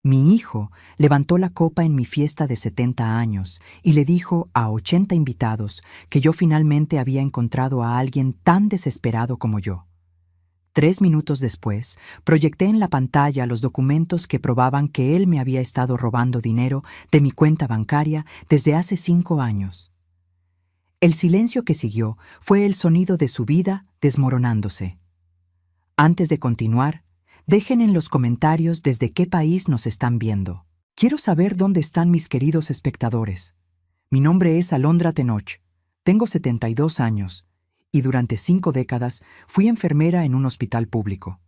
Mi hijo levantó la copa en mi fiesta de 70 años y le dijo a 80 invitados que yo finalmente había encontrado a alguien tan desesperado como yo. 3 minutos después, proyecté en la pantalla los documentos que probaban que él me había estado robando dinero de mi cuenta bancaria desde hace 5 años. El silencio que siguió fue el sonido de su vida desmoronándose. Antes de continuar, dejen en los comentarios desde qué país nos están viendo. Quiero saber dónde están mis queridos espectadores. Mi nombre es Alondra Tenoch. Tengo 72 años. Y durante 5 décadas fui enfermera en un hospital público.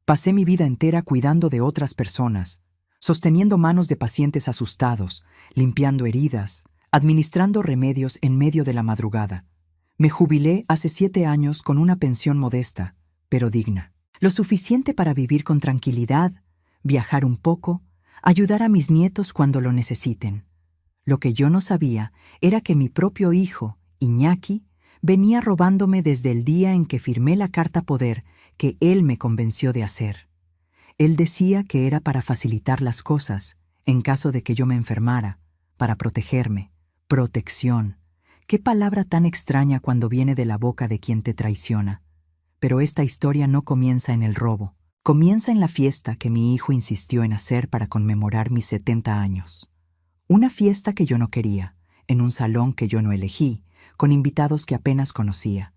Pasé mi vida entera cuidando de otras personas, sosteniendo manos de pacientes asustados, limpiando heridas, administrando remedios en medio de la madrugada. Me jubilé hace 7 años con una pensión modesta, pero digna. Lo suficiente para vivir con tranquilidad, viajar un poco, ayudar a mis nietos cuando lo necesiten. Lo que yo no sabía era que mi propio hijo, Iñaki, venía robándome desde el día en que firmé la carta poder que él me convenció de hacer. Él decía que era para facilitar las cosas, en caso de que yo me enfermara, para protegerme. Protección. Qué palabra tan extraña cuando viene de la boca de quien te traiciona. Pero esta historia no comienza en el robo. Comienza en la fiesta que mi hijo insistió en hacer para conmemorar mis 70 años. Una fiesta que yo no quería, en un salón que yo no elegí, con invitados que apenas conocía.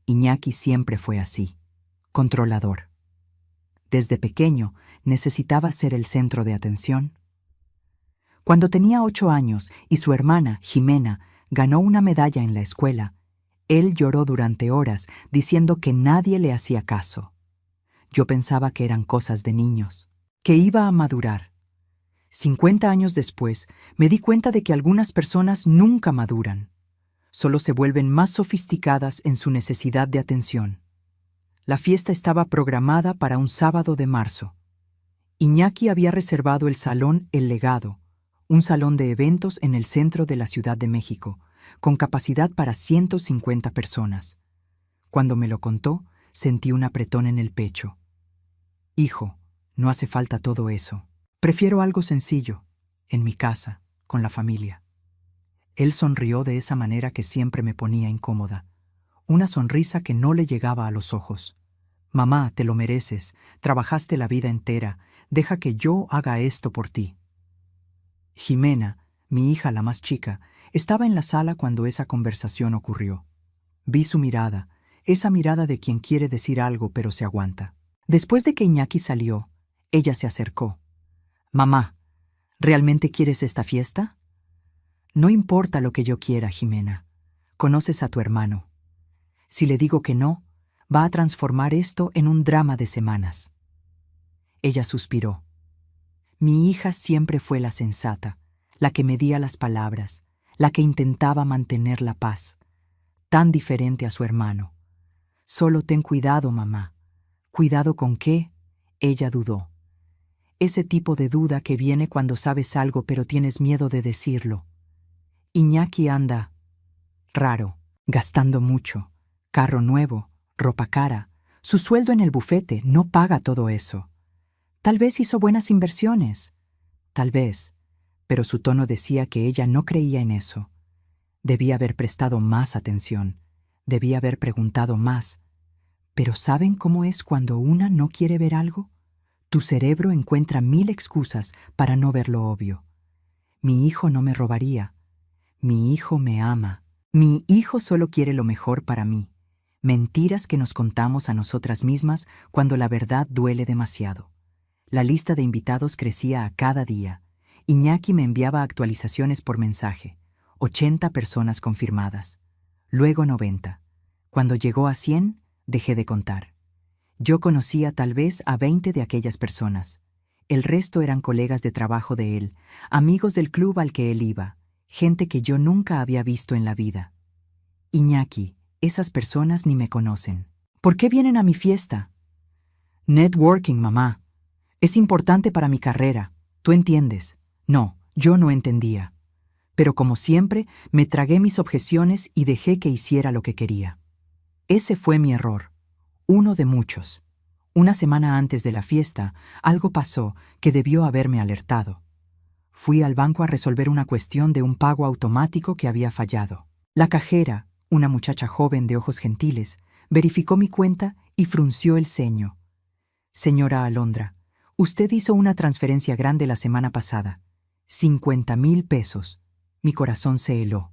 Iñaki siempre fue así, controlador. Desde pequeño necesitaba ser el centro de atención. Cuando tenía 8 años y su hermana, Jimena, ganó una medalla en la escuela, él lloró durante horas diciendo que nadie le hacía caso. Yo pensaba que eran cosas de niños, que iba a madurar. 50 años después, me di cuenta de que algunas personas nunca maduran. Solo se vuelven más sofisticadas en su necesidad de atención. La fiesta estaba programada para un sábado de marzo. Iñaki había reservado el salón El Legado, un salón de eventos en el centro de la Ciudad de México, con capacidad para 150 personas. Cuando me lo contó, sentí un apretón en el pecho. Hijo, no hace falta todo eso. Prefiero algo sencillo, en mi casa, con la familia. Él sonrió de esa manera que siempre me ponía incómoda, una sonrisa que no le llegaba a los ojos. Mamá, te lo mereces, trabajaste la vida entera, deja que yo haga esto por ti. Jimena, mi hija la más chica, estaba en la sala cuando esa conversación ocurrió. Vi su mirada, esa mirada de quien quiere decir algo pero se aguanta. Después de que Iñaki salió, ella se acercó. Mamá, ¿realmente quieres esta fiesta? No importa lo que yo quiera, Jimena. Conoces a tu hermano. Si le digo que no, va a transformar esto en un drama de semanas. Ella suspiró. Mi hija siempre fue la sensata, la que medía las palabras, la que intentaba mantener la paz. Tan diferente a su hermano. Solo ten cuidado, mamá. ¿Cuidado con qué? Ella dudó. Ese tipo de duda que viene cuando sabes algo pero tienes miedo de decirlo. Iñaki anda raro, gastando mucho, carro nuevo, ropa cara, su sueldo en el bufete no paga todo eso. Tal vez hizo buenas inversiones, tal vez, pero su tono decía que ella no creía en eso. Debía haber prestado más atención, debía haber preguntado más. Pero ¿saben cómo es cuando una no quiere ver algo? Tu cerebro encuentra 1000 excusas para no ver lo obvio. Mi hijo no me robaría. Mi hijo me ama. Mi hijo solo quiere lo mejor para mí. Mentiras que nos contamos a nosotras mismas cuando la verdad duele demasiado. La lista de invitados crecía a cada día. Iñaki me enviaba actualizaciones por mensaje. 80 personas confirmadas. Luego 90. Cuando llegó a 100, dejé de contar. Yo conocía tal vez a 20 de aquellas personas. El resto eran colegas de trabajo de él, amigos del club al que él iba, gente que yo nunca había visto en la vida. Iñaki, esas personas ni me conocen. ¿Por qué vienen a mi fiesta? Networking, mamá. Es importante para mi carrera. ¿Tú entiendes? No, yo no entendía. Pero como siempre, me tragué mis objeciones y dejé que hiciera lo que quería. Ese fue mi error. Uno de muchos. Una semana antes de la fiesta, algo pasó que debió haberme alertado. Fui al banco a resolver una cuestión de un pago automático que había fallado. La cajera, una muchacha joven de ojos gentiles, verificó mi cuenta y frunció el ceño. Señora Alondra, usted hizo una transferencia grande la semana pasada. 50,000 pesos. Mi corazón se heló.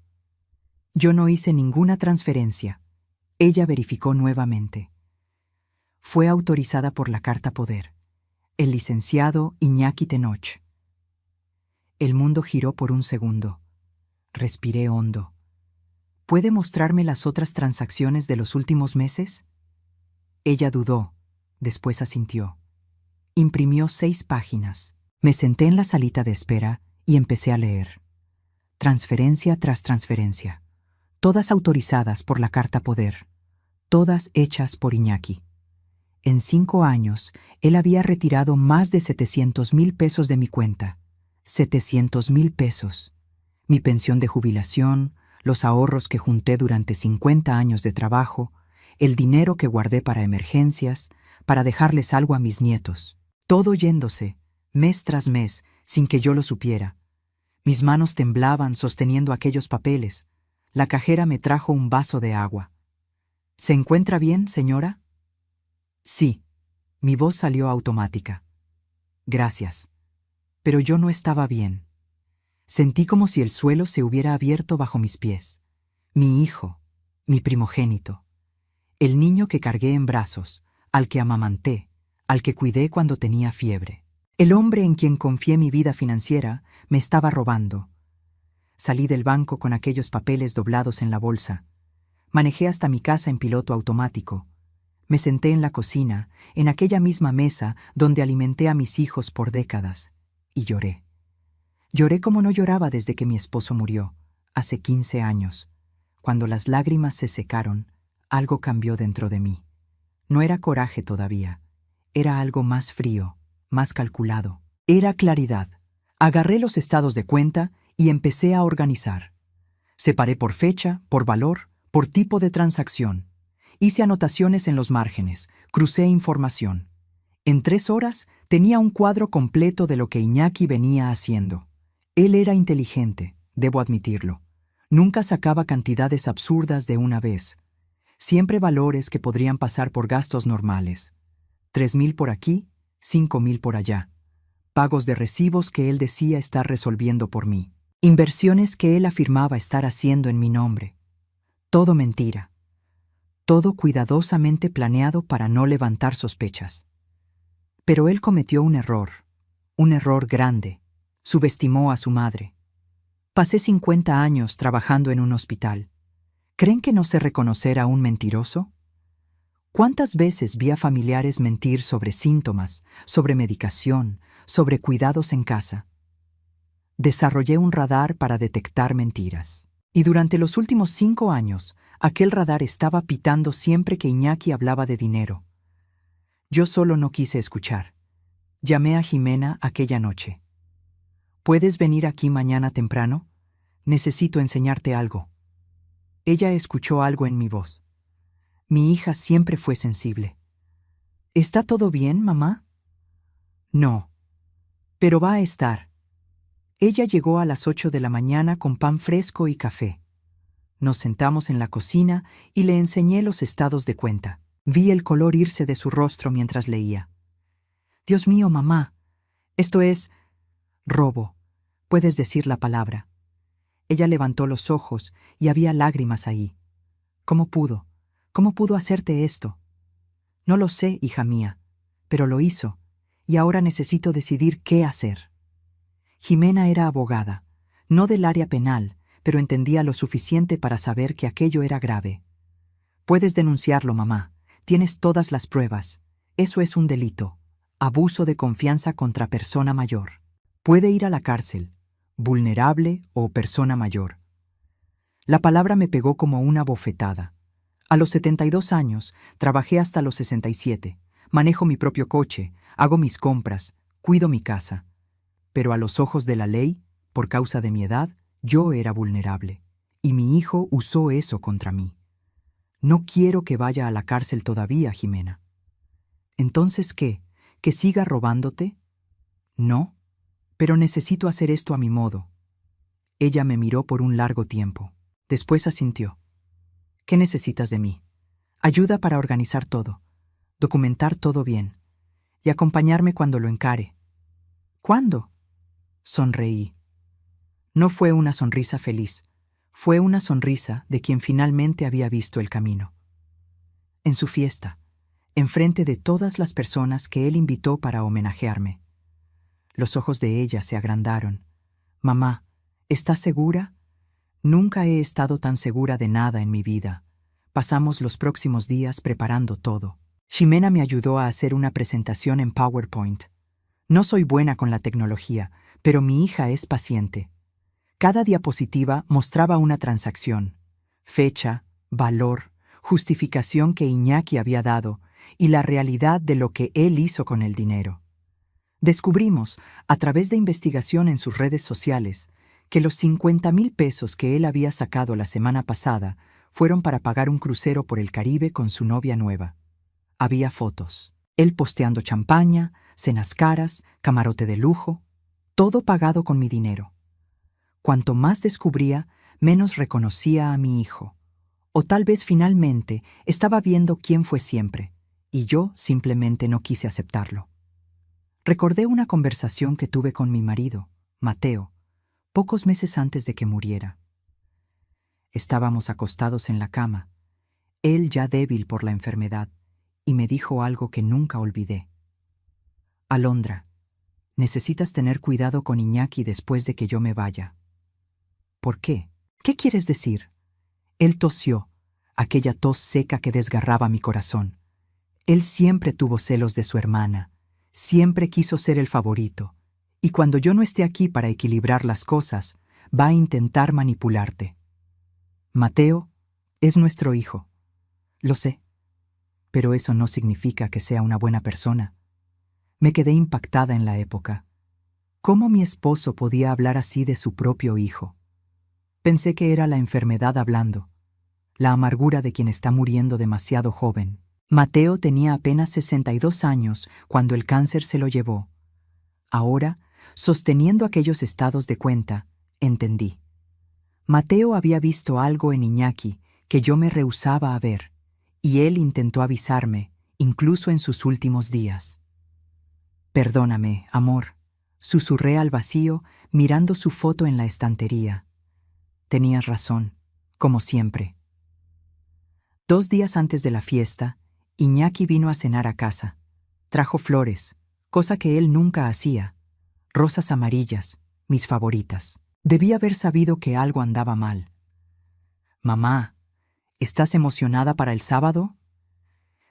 Yo no hice ninguna transferencia. Ella verificó nuevamente. Fue autorizada por la Carta Poder. El licenciado Iñaki Tenoch. El mundo giró por un segundo. Respiré hondo. ¿Puede mostrarme las otras transacciones de los últimos meses? Ella dudó, después asintió. Imprimió 6 páginas. Me senté en la salita de espera y empecé a leer. Transferencia tras transferencia. Todas autorizadas por la Carta Poder. Todas hechas por Iñaki. En 5 años, él había retirado más de 700,000 pesos de mi cuenta. 700,000 pesos. Mi pensión de jubilación, los ahorros que junté durante 50 años de trabajo, el dinero que guardé para emergencias, para dejarles algo a mis nietos. Todo yéndose, mes tras mes, sin que yo lo supiera. Mis manos temblaban sosteniendo aquellos papeles. La cajera me trajo un vaso de agua. ¿Se encuentra bien, señora? Sí. Mi voz salió automática. Gracias. Pero yo no estaba bien. Sentí como si el suelo se hubiera abierto bajo mis pies. Mi hijo, mi primogénito. El niño que cargué en brazos, al que amamanté, al que cuidé cuando tenía fiebre. El hombre en quien confié mi vida financiera me estaba robando. Salí del banco con aquellos papeles doblados en la bolsa. Manejé hasta mi casa en piloto automático. Me senté en la cocina, en aquella misma mesa donde alimenté a mis hijos por décadas, y lloré. Lloré como no lloraba desde que mi esposo murió, hace 15 años. Cuando las lágrimas se secaron, algo cambió dentro de mí. No era coraje todavía, era algo más frío, más calculado. Era claridad. Agarré los estados de cuenta y empecé a organizar. Separé por fecha, por valor, por tipo de transacción. Hice anotaciones en los márgenes, crucé información. En 3 horas tenía un cuadro completo de lo que Iñaki venía haciendo. Él era inteligente, debo admitirlo. Nunca sacaba cantidades absurdas de una vez. Siempre valores que podrían pasar por gastos normales. 3,000 por aquí, 5,000 por allá. Pagos de recibos que él decía estar resolviendo por mí. Inversiones que él afirmaba estar haciendo en mi nombre. Todo mentira. Todo cuidadosamente planeado para no levantar sospechas. Pero él cometió un error grande. Subestimó a su madre. Pasé 50 años trabajando en un hospital. ¿Creen que no sé reconocer a un mentiroso? ¿Cuántas veces vi a familiares mentir sobre síntomas, sobre medicación, sobre cuidados en casa? Desarrollé un radar para detectar mentiras. Y durante los últimos 5 años, aquel radar estaba pitando siempre que Iñaki hablaba de dinero. Yo solo no quise escuchar. Llamé a Jimena aquella noche. ¿Puedes venir aquí mañana temprano? Necesito enseñarte algo. Ella escuchó algo en mi voz. Mi hija siempre fue sensible. ¿Está todo bien, mamá? No. Pero va a estar. Ella llegó a las 8 de la mañana con pan fresco y café. Nos sentamos en la cocina y le enseñé los estados de cuenta. Vi el color irse de su rostro mientras leía. Dios mío, mamá. Esto es robo. Puedes decir la palabra. Ella levantó los ojos y había lágrimas ahí. ¿Cómo pudo? ¿Cómo pudo hacerte esto? No lo sé, hija mía, pero lo hizo, y ahora necesito decidir qué hacer. Jimena era abogada, no del área penal, pero entendía lo suficiente para saber que aquello era grave. Puedes denunciarlo, mamá. Tienes todas las pruebas. Eso es un delito. Abuso de confianza contra persona mayor. Puede ir a la cárcel. Vulnerable o persona mayor. La palabra me pegó como una bofetada. A los 72 años, trabajé hasta los 67. Manejo mi propio coche, hago mis compras, cuido mi casa. Pero a los ojos de la ley, por causa de mi edad, yo era vulnerable. Y mi hijo usó eso contra mí. No quiero que vaya a la cárcel todavía, Jimena. ¿Entonces qué? ¿Que siga robándote? No, pero necesito hacer esto a mi modo. Ella me miró por un largo tiempo. Después asintió. ¿Qué necesitas de mí? Ayuda para organizar todo, documentar todo bien y acompañarme cuando lo encare. ¿Cuándo? Sonreí. No fue una sonrisa feliz, fue una sonrisa de quien finalmente había visto el camino. En su fiesta, enfrente de todas las personas que él invitó para homenajearme. Los ojos de ella se agrandaron. Mamá, ¿estás segura? Nunca he estado tan segura de nada en mi vida. Pasamos los próximos días preparando todo. Ximena me ayudó a hacer una presentación en PowerPoint. No soy buena con la tecnología, pero mi hija es paciente. Cada diapositiva mostraba una transacción, fecha, valor, justificación que Iñaki había dado y la realidad de lo que él hizo con el dinero. Descubrimos, a través de investigación en sus redes sociales, que los 50,000 pesos que él había sacado la semana pasada fueron para pagar un crucero por el Caribe con su novia nueva. Había fotos. Él posteando champaña, cenas caras, camarote de lujo, todo pagado con mi dinero. Cuanto más descubría, menos reconocía a mi hijo. O tal vez finalmente estaba viendo quién fue siempre, y yo simplemente no quise aceptarlo. Recordé una conversación que tuve con mi marido, Mateo, pocos meses antes de que muriera. Estábamos acostados en la cama, él ya débil por la enfermedad, y me dijo algo que nunca olvidé. Alondra, necesitas tener cuidado con Iñaki después de que yo me vaya. ¿Por qué? ¿Qué quieres decir? Él tosió, aquella tos seca que desgarraba mi corazón. Él siempre tuvo celos de su hermana, siempre quiso ser el favorito, y cuando yo no esté aquí para equilibrar las cosas, va a intentar manipularte. Mateo es nuestro hijo. Lo sé, pero eso no significa que sea una buena persona. Me quedé impactada en la época. ¿Cómo mi esposo podía hablar así de su propio hijo? Pensé que era la enfermedad hablando, la amargura de quien está muriendo demasiado joven. Mateo tenía apenas 62 años cuando el cáncer se lo llevó. Ahora, sosteniendo aquellos estados de cuenta, entendí. Mateo había visto algo en Iñaki que yo me rehusaba a ver, y él intentó avisarme, incluso en sus últimos días. Perdóname, amor, susurré al vacío mirando su foto en la estantería. Tenías razón, como siempre. 2 días antes de la fiesta, Iñaki vino a cenar a casa. Trajo flores, cosa que él nunca hacía. Rosas amarillas, mis favoritas. Debí haber sabido que algo andaba mal. Mamá, ¿estás emocionada para el sábado?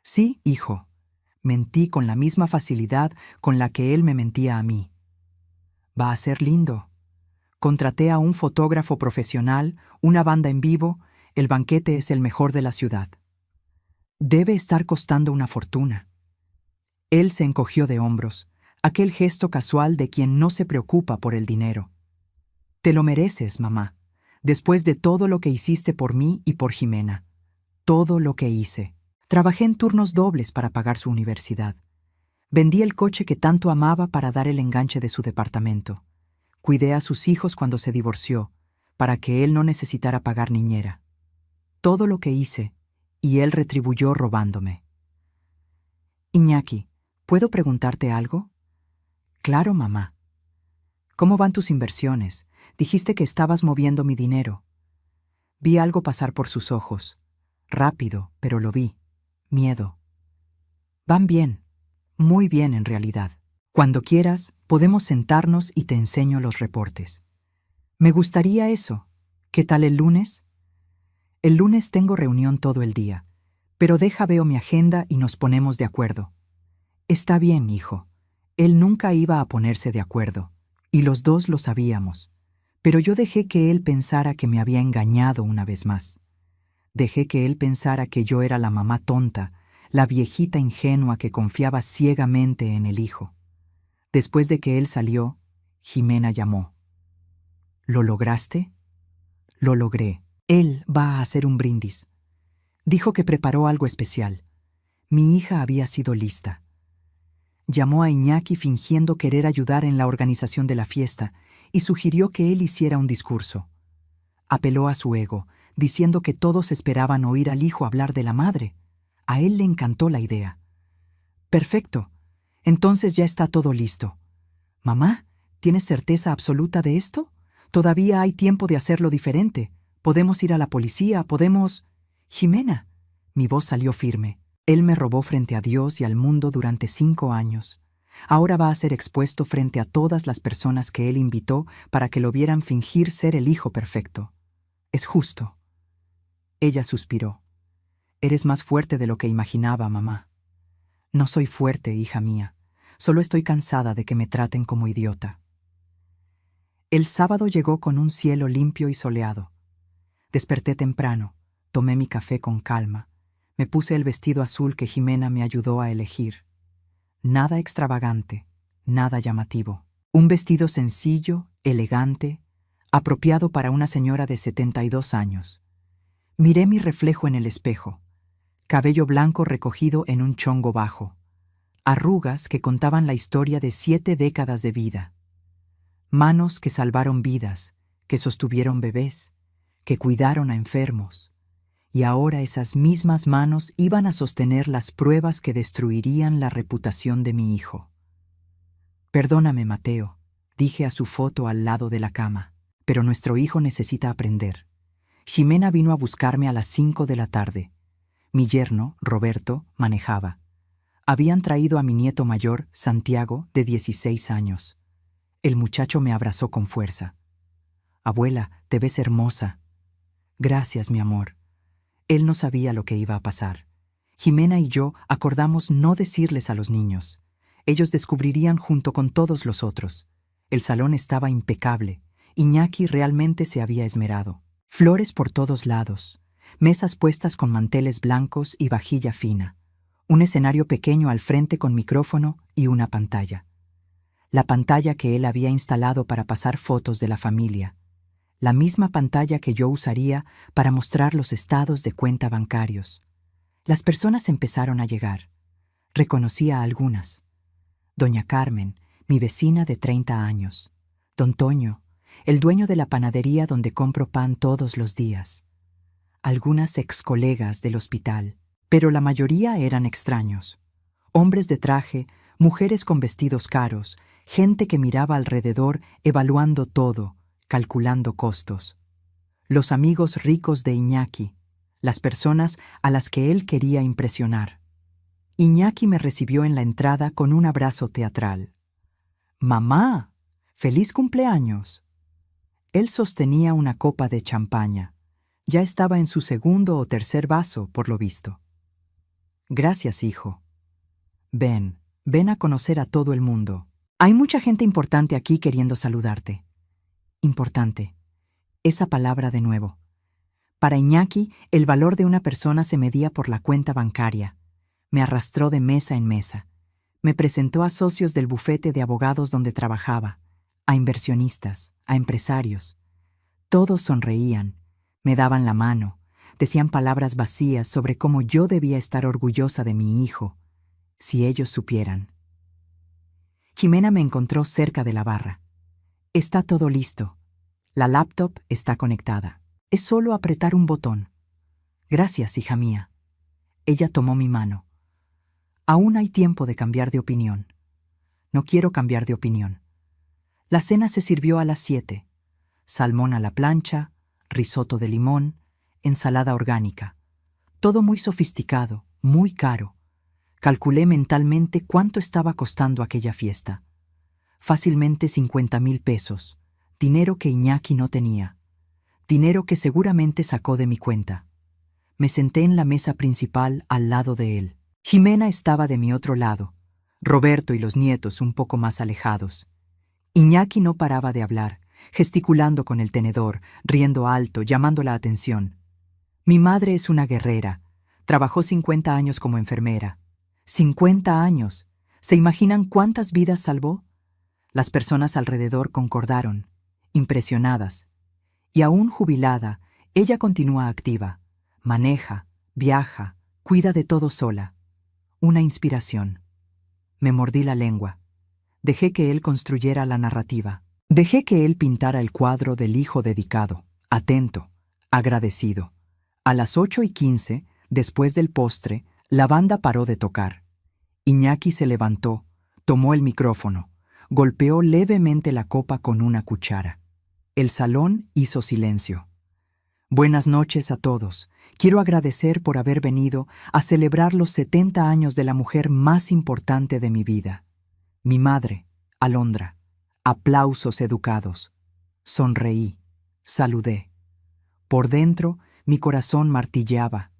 Sí, hijo. Mentí con la misma facilidad con la que él me mentía a mí. Va a ser lindo. Contraté a un fotógrafo profesional, una banda en vivo, el banquete es el mejor de la ciudad. Debe estar costando una fortuna. Él se encogió de hombros, aquel gesto casual de quien no se preocupa por el dinero. Te lo mereces, mamá, después de todo lo que hiciste por mí y por Ximena. Todo lo que hice. Trabajé en turnos dobles para pagar su universidad. Vendí el coche que tanto amaba para dar el enganche de su departamento. Cuidé a sus hijos cuando se divorció, para que él no necesitara pagar niñera. Todo lo que hice, y él retribuyó robándome. Iñaki, ¿puedo preguntarte algo? Claro, mamá. ¿Cómo van tus inversiones? Dijiste que estabas moviendo mi dinero. Vi algo pasar por sus ojos. Rápido, pero lo vi. Miedo. Van bien. Muy bien, en realidad. Cuando quieras, podemos sentarnos y te enseño los reportes. Me gustaría eso. ¿Qué tal el lunes? El lunes tengo reunión todo el día, pero veo mi agenda y nos ponemos de acuerdo. Está bien, hijo. Él nunca iba a ponerse de acuerdo, y los dos lo sabíamos, pero yo dejé que él pensara que me había engañado una vez más. Dejé que él pensara que yo era la mamá tonta, la viejita ingenua que confiaba ciegamente en el hijo. Después de que él salió, Ximena llamó. ¿Lo lograste? Lo logré. Él va a hacer un brindis. Dijo que preparó algo especial. Mi hija había sido lista. Llamó a Iñaki fingiendo querer ayudar en la organización de la fiesta y sugirió que él hiciera un discurso. Apeló a su ego, diciendo que todos esperaban oír al hijo hablar de la madre. A él le encantó la idea. Perfecto. Entonces ya está todo listo. Mamá, ¿tienes certeza absoluta de esto? Todavía hay tiempo de hacerlo diferente. Podemos ir a la policía, podemos... Jimena. Mi voz salió firme. Él me robó frente a Dios y al mundo durante 5 años. Ahora va a ser expuesto frente a todas las personas que él invitó para que lo vieran fingir ser el hijo perfecto. Es justo. Ella suspiró. Eres más fuerte de lo que imaginaba, mamá. No soy fuerte, hija mía. Solo estoy cansada de que me traten como idiota. El sábado llegó con un cielo limpio y soleado. Desperté temprano, tomé mi café con calma. Me puse el vestido azul que Jimena me ayudó a elegir. Nada extravagante, nada llamativo. Un vestido sencillo, elegante, apropiado para una señora de 72 años. Miré mi reflejo en el espejo. Cabello blanco recogido en un chongo bajo. Arrugas que contaban la historia de 7 décadas de vida. Manos que salvaron vidas, que sostuvieron bebés, que cuidaron a enfermos. Y ahora esas mismas manos iban a sostener las pruebas que destruirían la reputación de mi hijo. Perdóname, Mateo, dije a su foto al lado de la cama, pero nuestro hijo necesita aprender. Jimena vino a buscarme a las 5 de la tarde. Mi yerno, Roberto, manejaba. Habían traído a mi nieto mayor, Santiago, de 16 años. El muchacho me abrazó con fuerza. Abuela, te ves hermosa. Gracias, mi amor. Él no sabía lo que iba a pasar. Jimena y yo acordamos no decirles a los niños. Ellos descubrirían junto con todos los otros. El salón estaba impecable. Iñaki realmente se había esmerado. Flores por todos lados. Mesas puestas con manteles blancos y vajilla fina. Un escenario pequeño al frente con micrófono y una pantalla. La pantalla que él había instalado para pasar fotos de la familia. La misma pantalla que yo usaría para mostrar los estados de cuenta bancarios. Las personas empezaron a llegar. Reconocí a algunas. Doña Carmen, mi vecina de 30 años. Don Toño, el dueño de la panadería donde compro pan todos los días. Algunas ex-colegas del hospital, pero la mayoría eran extraños. Hombres de traje, mujeres con vestidos caros, gente que miraba alrededor evaluando todo, calculando costos. Los amigos ricos de Iñaki, las personas a las que él quería impresionar. Iñaki me recibió en la entrada con un abrazo teatral. «¡Mamá! ¡Feliz cumpleaños!». Él sostenía una copa de champaña. Ya estaba en su segundo o tercer vaso, por lo visto. «Gracias, hijo. Ven a conocer a todo el mundo. Hay mucha gente importante aquí queriendo saludarte». Importante. Esa palabra de nuevo. Para Iñaki, el valor de una persona se medía por la cuenta bancaria. Me arrastró de mesa en mesa. Me presentó a socios del bufete de abogados donde trabajaba, a inversionistas, a empresarios. Todos sonreían, me daban la mano, decían palabras vacías sobre cómo yo debía estar orgullosa de mi hijo, si ellos supieran. Jimena me encontró cerca de la barra. Está todo listo. La laptop está conectada. Es solo apretar un botón. Gracias, hija mía. Ella tomó mi mano. Aún hay tiempo de cambiar de opinión. No quiero cambiar de opinión. La cena se sirvió a las 7. Salmón a la plancha, risotto de limón, ensalada orgánica. Todo muy sofisticado, muy caro. Calculé mentalmente cuánto estaba costando aquella fiesta. Fácilmente 50,000 pesos, dinero que Iñaki no tenía, dinero que seguramente sacó de mi cuenta. Me senté en la mesa principal al lado de él. Jimena estaba de mi otro lado, Roberto y los nietos un poco más alejados. Iñaki no paraba de hablar, gesticulando con el tenedor, riendo alto, llamando la atención. Mi madre es una guerrera, trabajó 50 años como enfermera. 50 años. ¿Se imaginan cuántas vidas salvó? Las personas alrededor concordaron, impresionadas. Y aún jubilada, ella continúa activa. Maneja, viaja, cuida de todo sola. Una inspiración. Me mordí la lengua. Dejé que él construyera la narrativa. Dejé que él pintara el cuadro del hijo dedicado, atento, agradecido. A las 8:15, después del postre, la banda paró de tocar. Iñaki se levantó, tomó el micrófono, golpeó levemente la copa con una cuchara. El salón hizo silencio. Buenas noches a todos. Quiero agradecer por haber venido a celebrar los 70 años de la mujer más importante de mi vida. Mi madre, Alondra. Aplausos educados. Sonreí. Saludé. Por dentro, mi corazón martilleaba.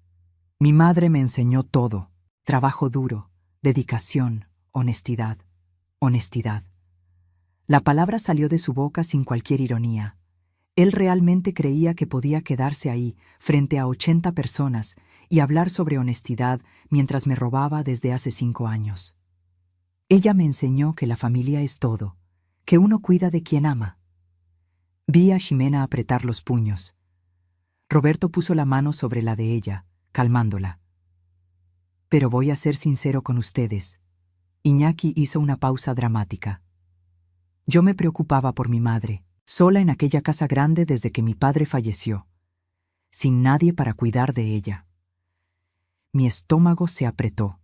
Mi madre me enseñó todo. Trabajo duro, dedicación, honestidad. Honestidad. La palabra salió de su boca sin cualquier ironía. Él realmente creía que podía quedarse ahí, frente a 80 personas, y hablar sobre honestidad mientras me robaba desde hace 5 años. Ella me enseñó que la familia es todo, que uno cuida de quien ama. Vi a Ximena apretar los puños. Roberto puso la mano sobre la de ella, calmándola. Pero voy a ser sincero con ustedes. Iñaki hizo una pausa dramática. Yo me preocupaba por mi madre, sola en aquella casa grande desde que mi padre falleció, sin nadie para cuidar de ella. Mi estómago se apretó.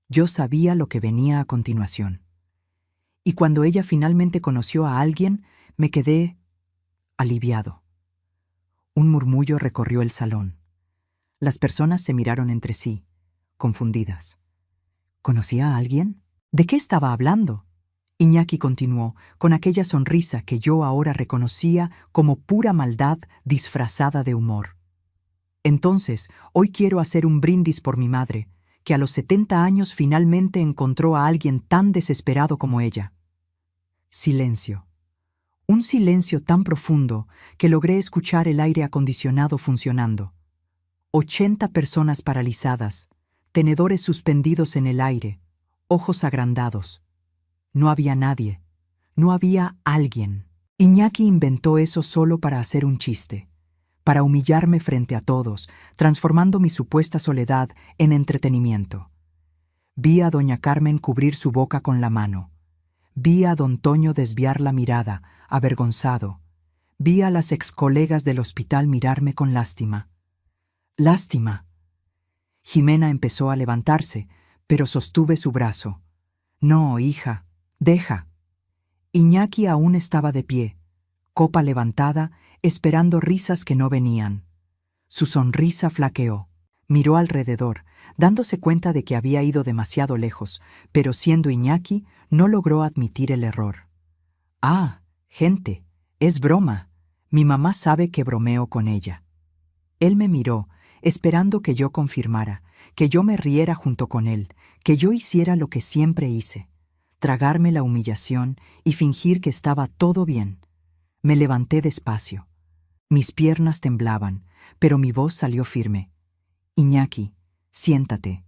Yo sabía lo que venía a continuación. Y cuando ella finalmente conoció a alguien, me quedé aliviado. Un murmullo recorrió el salón. Las personas se miraron entre sí, confundidas. ¿Conocía a alguien? ¿De qué estaba hablando? Iñaki continuó, con aquella sonrisa que yo ahora reconocía como pura maldad disfrazada de humor. Entonces, hoy quiero hacer un brindis por mi madre, que a los 70 años finalmente encontró a alguien tan desesperado como ella. Silencio. Un silencio tan profundo que logré escuchar el aire acondicionado funcionando. 80 personas paralizadas, tenedores suspendidos en el aire, ojos agrandados. No había nadie. No había alguien. Iñaki inventó eso solo para hacer un chiste, para humillarme frente a todos, transformando mi supuesta soledad en entretenimiento. Vi a doña Carmen cubrir su boca con la mano. Vi a don Toño desviar la mirada, avergonzado. Vi a las excolegas del hospital mirarme con lástima. ¡Lástima! Ximena empezó a levantarse, pero sostuve su brazo. No, hija, deja. Iñaki aún estaba de pie, copa levantada, esperando risas que no venían. Su sonrisa flaqueó. Miró alrededor, dándose cuenta de que había ido demasiado lejos, pero siendo Iñaki, no logró admitir el error. Ah, gente, es broma. Mi mamá sabe que bromeo con ella. Él me miró, esperando que yo confirmara, que yo me riera junto con él, que yo hiciera lo que siempre hice, tragarme la humillación y fingir que estaba todo bien. Me levanté despacio. Mis piernas temblaban, pero mi voz salió firme. Iñaki, siéntate.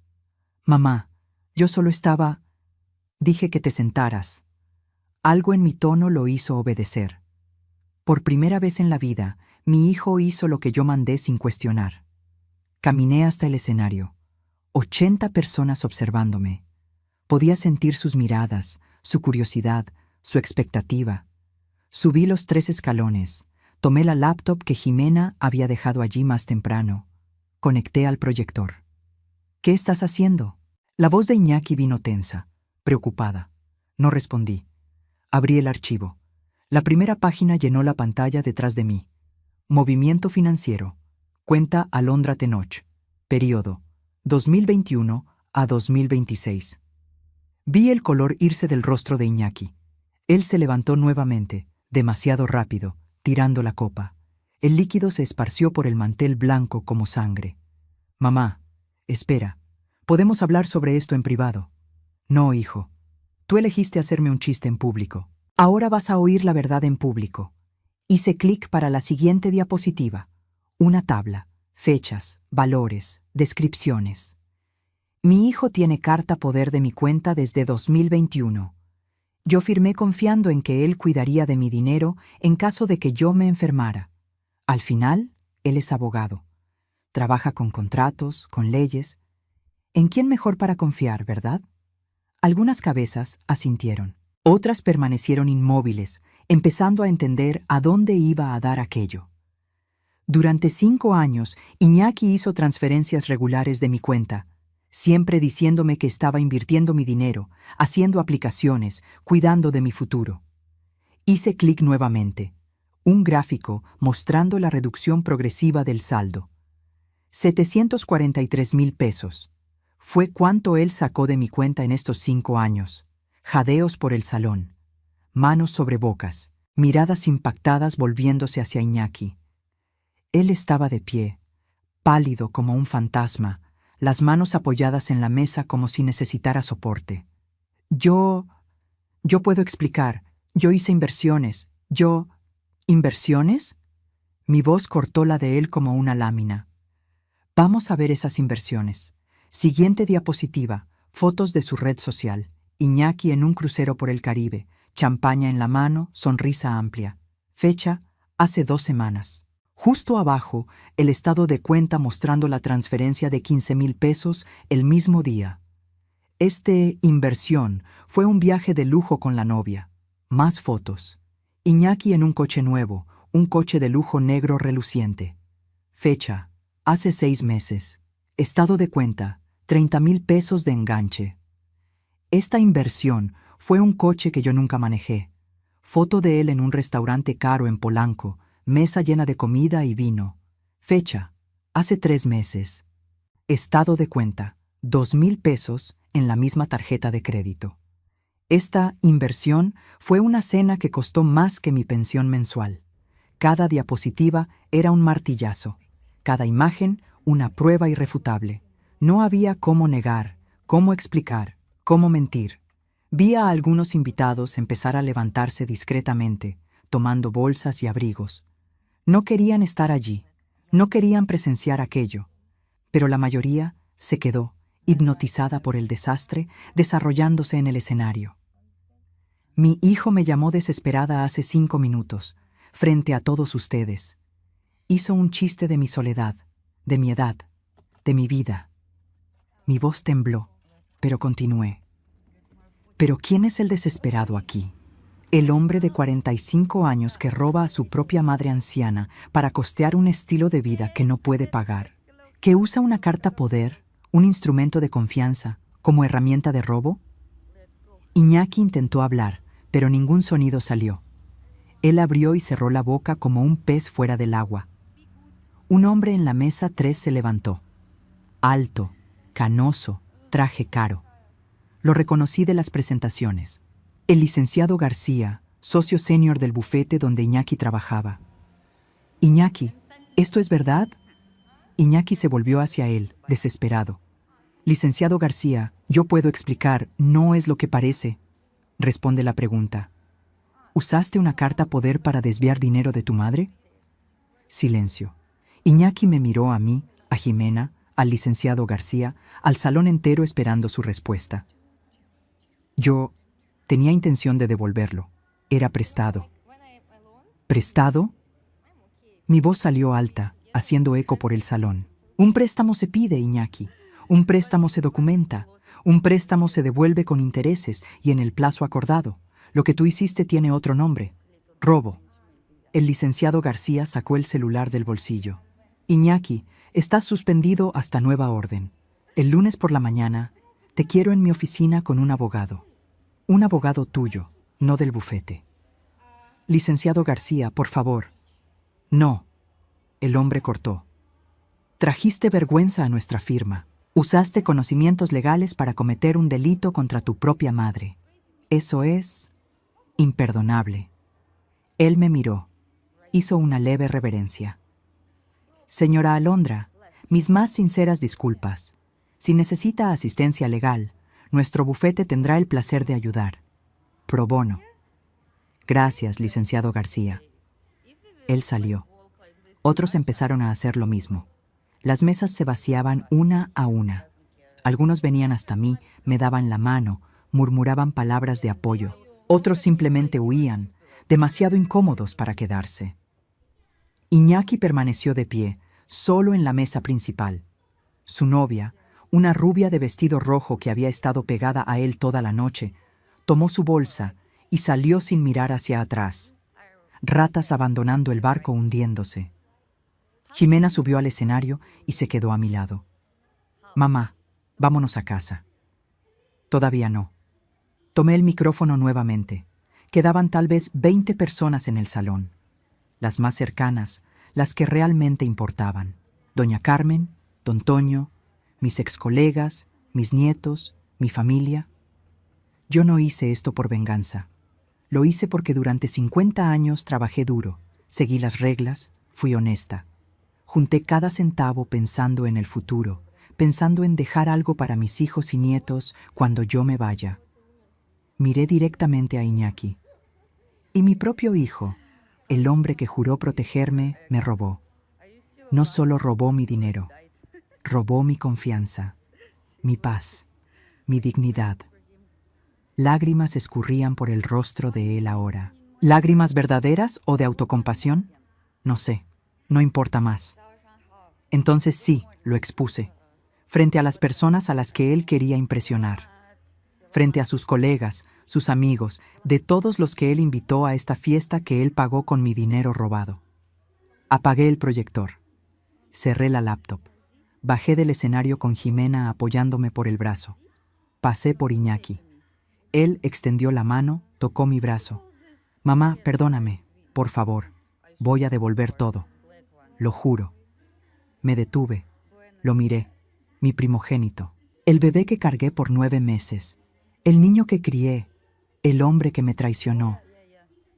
Mamá, yo solo estaba... Dije que te sentaras. Algo en mi tono lo hizo obedecer. Por primera vez en la vida, mi hijo hizo lo que yo mandé sin cuestionar. Caminé hasta el escenario. 80 personas observándome. Podía sentir sus miradas, su curiosidad, su expectativa. Subí los 3 escalones. Tomé la laptop que Ximena había dejado allí más temprano. Conecté al proyector. ¿Qué estás haciendo? La voz de Iñaki vino tensa, preocupada. No respondí. Abrí el archivo. La primera página llenó la pantalla detrás de mí. Movimiento financiero. Cuenta Alondra Tenoch. Período 2021 a 2026. Vi el color irse del rostro de Iñaki. Él se levantó nuevamente, demasiado rápido, tirando la copa. El líquido se esparció por el mantel blanco como sangre. Mamá, espera. Podemos hablar sobre esto en privado. No, hijo. Tú elegiste hacerme un chiste en público. Ahora vas a oír la verdad en público. Hice clic para la siguiente diapositiva. Una tabla, fechas, valores, descripciones. Mi hijo tiene carta poder de mi cuenta desde 2021. Yo firmé confiando en que él cuidaría de mi dinero en caso de que yo me enfermara. Al final, él es abogado. Trabaja con contratos, con leyes. ¿En quién mejor para confiar, verdad? Algunas cabezas asintieron. Otras permanecieron inmóviles, empezando a entender a dónde iba a dar aquello. Durante 5 años, Iñaki hizo transferencias regulares de mi cuenta, siempre diciéndome que estaba invirtiendo mi dinero, haciendo aplicaciones, cuidando de mi futuro. Hice clic nuevamente. Un gráfico mostrando la reducción progresiva del saldo. 743,000 pesos. Fue cuánto él sacó de mi cuenta en estos 5 años. Jadeos por el salón. Manos sobre bocas. Miradas impactadas volviéndose hacia Iñaki. Él estaba de pie, pálido como un fantasma, las manos apoyadas en la mesa como si necesitara soporte. Yo puedo explicar. Yo hice inversiones. ¿Inversiones? Mi voz cortó la de él como una lámina. Vamos a ver esas inversiones. Siguiente diapositiva. Fotos de su red social. Iñaki en un crucero por el Caribe. Champaña en la mano, sonrisa amplia. Fecha, hace 2 semanas. Justo abajo, el estado de cuenta mostrando la transferencia de 15,000 pesos el mismo día. Inversión fue un viaje de lujo con la novia. Más fotos. Iñaki en un coche nuevo, un coche de lujo negro reluciente. Fecha, hace 6 meses. Estado de cuenta, 30,000 pesos de enganche. Esta inversión fue un coche que yo nunca manejé. Foto de él en un restaurante caro en Polanco, mesa llena de comida y vino. Fecha, hace 3 meses. Estado de cuenta, 2,000 pesos en la misma tarjeta de crédito. Esta inversión fue una cena que costó más que mi pensión mensual. Cada diapositiva era un martillazo. Cada imagen, una prueba irrefutable. No había cómo negar, cómo explicar, cómo mentir. Vi a algunos invitados empezar a levantarse discretamente, tomando bolsas y abrigos. No querían estar allí, no querían presenciar aquello, pero la mayoría se quedó, hipnotizada por el desastre desarrollándose en el escenario. Mi hijo me llamó desesperada hace 5 minutos, frente a todos ustedes. Hizo un chiste de mi soledad, de mi edad, de mi vida. Mi voz tembló, pero continué. ¿Pero quién es el desesperado aquí? El hombre de 45 años que roba a su propia madre anciana para costear un estilo de vida que no puede pagar, que usa una carta poder, un instrumento de confianza, como herramienta de robo. Iñaki intentó hablar, pero ningún sonido salió. Él abrió y cerró la boca como un pez fuera del agua. Un hombre en la mesa 3 se levantó. Alto, canoso, traje caro. Lo reconocí de las presentaciones. El licenciado García, socio senior del bufete donde Iñaki trabajaba. Iñaki, ¿esto es verdad? Iñaki se volvió hacia él, desesperado. Licenciado García, yo puedo explicar, no es lo que parece. Responde la pregunta. ¿Usaste una carta poder para desviar dinero de tu madre? Silencio. Iñaki me miró a mí, a Jimena, al licenciado García, al salón entero esperando su respuesta. Yo tenía intención de devolverlo. Era prestado. ¿Prestado? Mi voz salió alta, haciendo eco por el salón. Un préstamo se pide, Iñaki. Un préstamo se documenta. Un préstamo se devuelve con intereses y en el plazo acordado. Lo que tú hiciste tiene otro nombre. Robo. El licenciado García sacó el celular del bolsillo. Iñaki, estás suspendido hasta nueva orden. El lunes por la mañana te quiero en mi oficina con un abogado. Un abogado tuyo, no del bufete. Licenciado García, por favor. No. El hombre cortó. Trajiste vergüenza a nuestra firma. Usaste conocimientos legales para cometer un delito contra tu propia madre. Eso es imperdonable. Él me miró. Hizo una leve reverencia. Señora Alondra, mis más sinceras disculpas. Si necesita asistencia legal, nuestro bufete tendrá el placer de ayudar. Pro bono. Gracias, licenciado García. Él salió. Otros empezaron a hacer lo mismo. Las mesas se vaciaban una a una. Algunos venían hasta mí, me daban la mano, murmuraban palabras de apoyo. Otros simplemente huían, demasiado incómodos para quedarse. Iñaki permaneció de pie, solo en la mesa principal. Su novia, Una rubia de vestido rojo que había estado pegada a él toda la noche, tomó su bolsa y salió sin mirar hacia atrás. Ratas abandonando el barco hundiéndose. Jimena subió al escenario y se quedó a mi lado. Mamá, vámonos a casa. Todavía no. Tomé el micrófono nuevamente. Quedaban tal vez 20 personas en el salón. Las más cercanas, las que realmente importaban. Doña Carmen, don Toño, mis excolegas, mis nietos, mi familia. Yo no hice esto por venganza. Lo hice porque durante 50 años trabajé duro, seguí las reglas, fui honesta. Junté cada centavo pensando en el futuro, pensando en dejar algo para mis hijos y nietos cuando yo me vaya. Miré directamente a Iñaki. Y mi propio hijo, el hombre que juró protegerme, me robó. No solo robó mi dinero, robó mi confianza, mi paz, mi dignidad. Lágrimas escurrían por el rostro de él ahora. ¿Lágrimas verdaderas o de autocompasión? No sé, no importa más. Entonces sí, lo expuse, frente a las personas a las que él quería impresionar, frente a sus colegas, sus amigos, de todos los que él invitó a esta fiesta que él pagó con mi dinero robado. Apagué el proyector, cerré la laptop, bajé del escenario con Jimena apoyándome por el brazo. Pasé por Iñaki. Él extendió la mano, tocó mi brazo. Mamá, perdóname, por favor, voy a devolver todo. Lo juro. Me detuve, lo miré, mi primogénito, el bebé que cargué por 9 meses, el niño que crié, el hombre que me traicionó.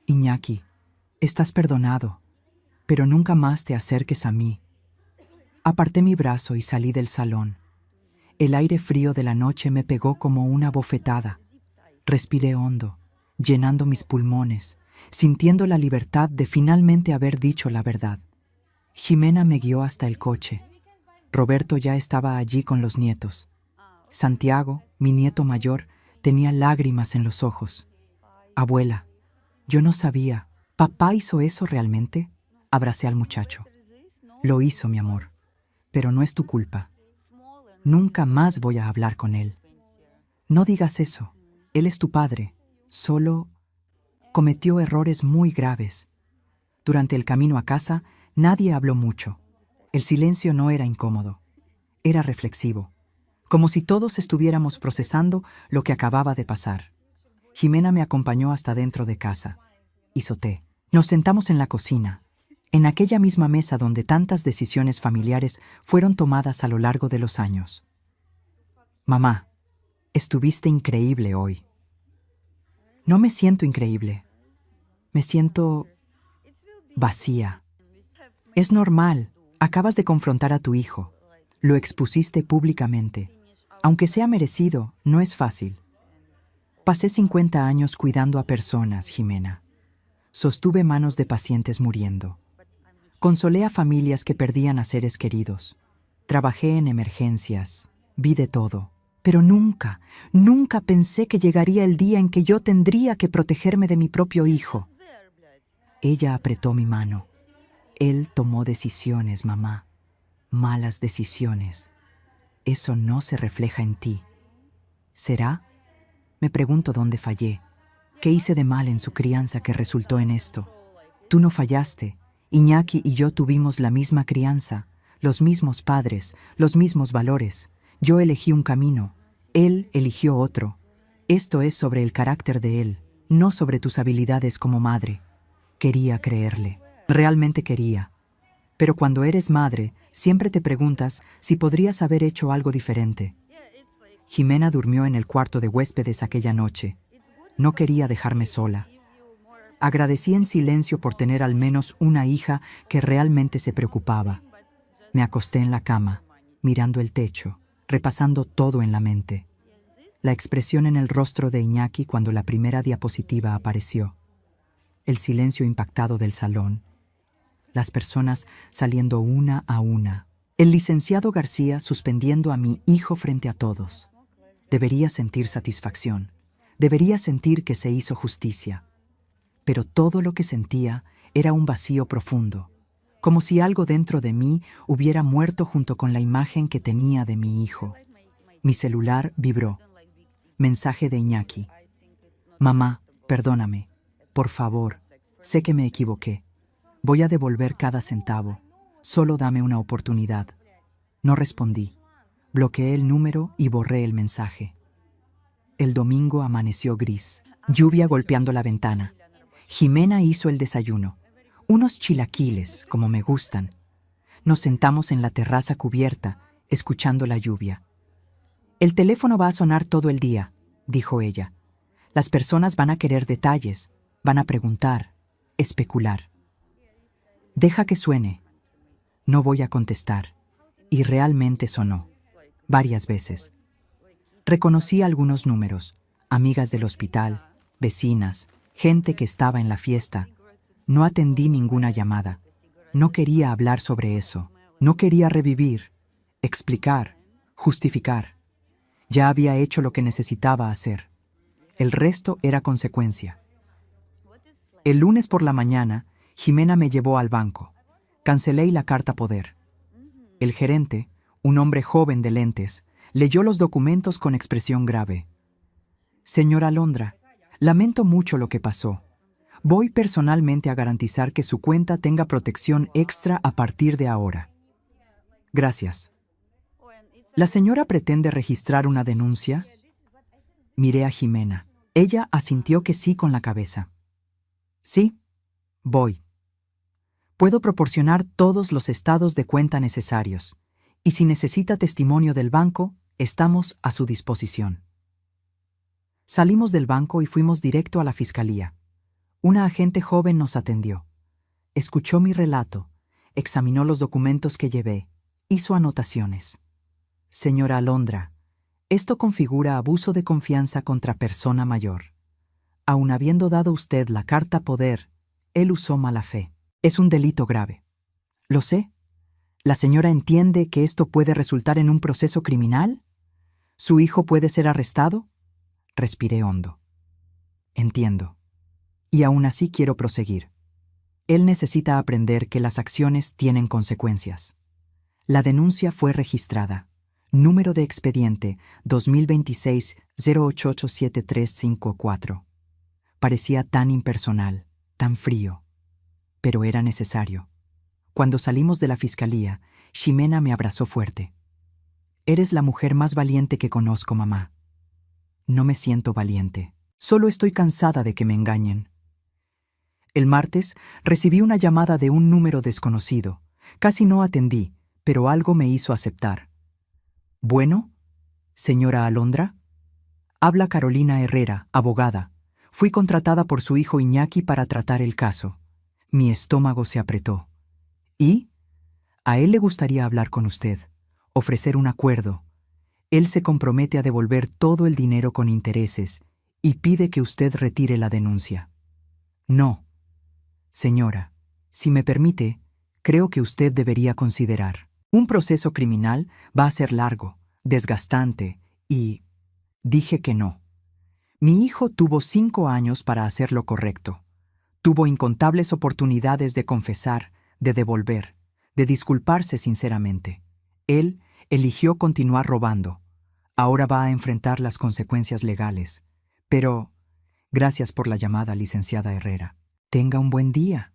Iñaki, estás perdonado, pero nunca más te acerques a mí. Aparté mi brazo y salí del salón. El aire frío de la noche me pegó como una bofetada. Respiré hondo, llenando mis pulmones, sintiendo la libertad de finalmente haber dicho la verdad. Jimena me guió hasta el coche. Roberto ya estaba allí con los nietos. Santiago, mi nieto mayor, tenía lágrimas en los ojos. Abuela, yo no sabía. ¿Papá hizo eso realmente? Abracé al muchacho. Lo hizo, mi amor, pero no es tu culpa. Nunca más voy a hablar con él. No digas eso. Él es tu padre, solo cometió errores muy graves. Durante el camino a casa, nadie habló mucho. El silencio no era incómodo, era reflexivo, como si todos estuviéramos procesando lo que acababa de pasar. Jimena me acompañó hasta dentro de casa. Hizo té. Nos sentamos en la cocina, en aquella misma mesa donde tantas decisiones familiares fueron tomadas a lo largo de los años. Mamá, estuviste increíble hoy. No me siento increíble. Me siento vacía. Es normal. Acabas de confrontar a tu hijo. Lo expusiste públicamente. Aunque sea merecido, no es fácil. Pasé 50 años cuidando a personas, Jimena. Sostuve manos de pacientes muriendo. Consolé a familias que perdían a seres queridos. Trabajé en emergencias. Vi de todo. Pero nunca, nunca pensé que llegaría el día en que yo tendría que protegerme de mi propio hijo. Ella apretó mi mano. Él tomó decisiones, mamá. Malas decisiones. Eso no se refleja en ti. ¿Será? Me pregunto dónde fallé. ¿Qué hice de mal en su crianza que resultó en esto? Tú no fallaste. Iñaki y yo tuvimos la misma crianza, los mismos padres, los mismos valores. Yo elegí un camino, él eligió otro. Esto es sobre el carácter de él, no sobre tus habilidades como madre. Quería creerle, realmente quería. Pero cuando eres madre, siempre te preguntas si podrías haber hecho algo diferente. Jimena durmió en el cuarto de huéspedes aquella noche. No quería dejarme sola. Agradecí en silencio por tener al menos una hija que realmente se preocupaba. Me acosté en la cama, mirando el techo, repasando todo en la mente. La expresión en el rostro de Iñaki cuando la primera diapositiva apareció. El silencio impactado del salón. Las personas saliendo una a una. El licenciado García suspendiendo a mi hijo frente a todos. Debería sentir satisfacción. Debería sentir que se hizo justicia. Pero todo lo que sentía era un vacío profundo, como si algo dentro de mí hubiera muerto junto con la imagen que tenía de mi hijo. Mi celular vibró. Mensaje de Iñaki. Mamá, perdóname. Por favor, sé que me equivoqué. Voy a devolver cada centavo. Solo dame una oportunidad. No respondí. Bloqueé el número y borré el mensaje. El domingo amaneció gris, lluvia golpeando la ventana. Jimena hizo el desayuno. Unos chilaquiles, como me gustan. Nos sentamos en la terraza cubierta, escuchando la lluvia. El teléfono va a sonar todo el día, dijo ella. Las personas van a querer detalles, van a preguntar, especular. Deja que suene. No voy a contestar. Y realmente sonó. Varias veces. Reconocí algunos números, amigas del hospital, vecinas, gente que estaba en la fiesta. No atendí ninguna llamada. No quería hablar sobre eso. No quería revivir, explicar, justificar. Ya había hecho lo que necesitaba hacer. El resto era consecuencia. El lunes por la mañana, Jimena me llevó al banco. Cancelé la carta poder. El gerente, un hombre joven de lentes, leyó los documentos con expresión grave. Señora Alondra, lamento mucho lo que pasó. Voy personalmente a garantizar que su cuenta tenga protección extra a partir de ahora. Gracias. ¿La señora pretende registrar una denuncia? Miré a Jimena. Ella asintió que sí con la cabeza. Sí, voy. Puedo proporcionar todos los estados de cuenta necesarios, y si necesita testimonio del banco, estamos a su disposición. Salimos del banco y fuimos directo a la fiscalía. Una agente joven nos atendió. Escuchó mi relato, examinó los documentos que llevé, hizo anotaciones. Señora Alondra, esto configura abuso de confianza contra persona mayor. Aun habiendo dado usted la carta poder, él usó mala fe. Es un delito grave. Lo sé. ¿La señora entiende que esto puede resultar en un proceso criminal? ¿Su hijo puede ser arrestado? Respiré hondo. Entiendo. Y aún así quiero proseguir. Él necesita aprender que las acciones tienen consecuencias. La denuncia fue registrada. Número de expediente 2026-0887354. Parecía tan impersonal, tan frío. Pero era necesario. Cuando salimos de la fiscalía, Ximena me abrazó fuerte. Eres la mujer más valiente que conozco, mamá. No me siento valiente. Solo estoy cansada de que me engañen. El martes recibí una llamada de un número desconocido. Casi no atendí, pero algo me hizo aceptar. Bueno, señora Alondra. Habla Carolina Herrera, abogada. Fui contratada por su hijo Iñaki para tratar el caso. Mi estómago se apretó. ¿Y? A él le gustaría hablar con usted, ofrecer un acuerdo. Él se compromete a devolver todo el dinero con intereses y pide que usted retire la denuncia. No. Señora, si me permite, creo que usted debería considerar. Un proceso criminal va a ser largo, desgastante y... Dije que no. Mi hijo tuvo 5 años para hacer lo correcto. Tuvo incontables oportunidades de confesar, de devolver, de disculparse sinceramente. Él eligió continuar robando. Ahora va a enfrentar las consecuencias legales. Pero, gracias por la llamada, licenciada Herrera. Tenga un buen día.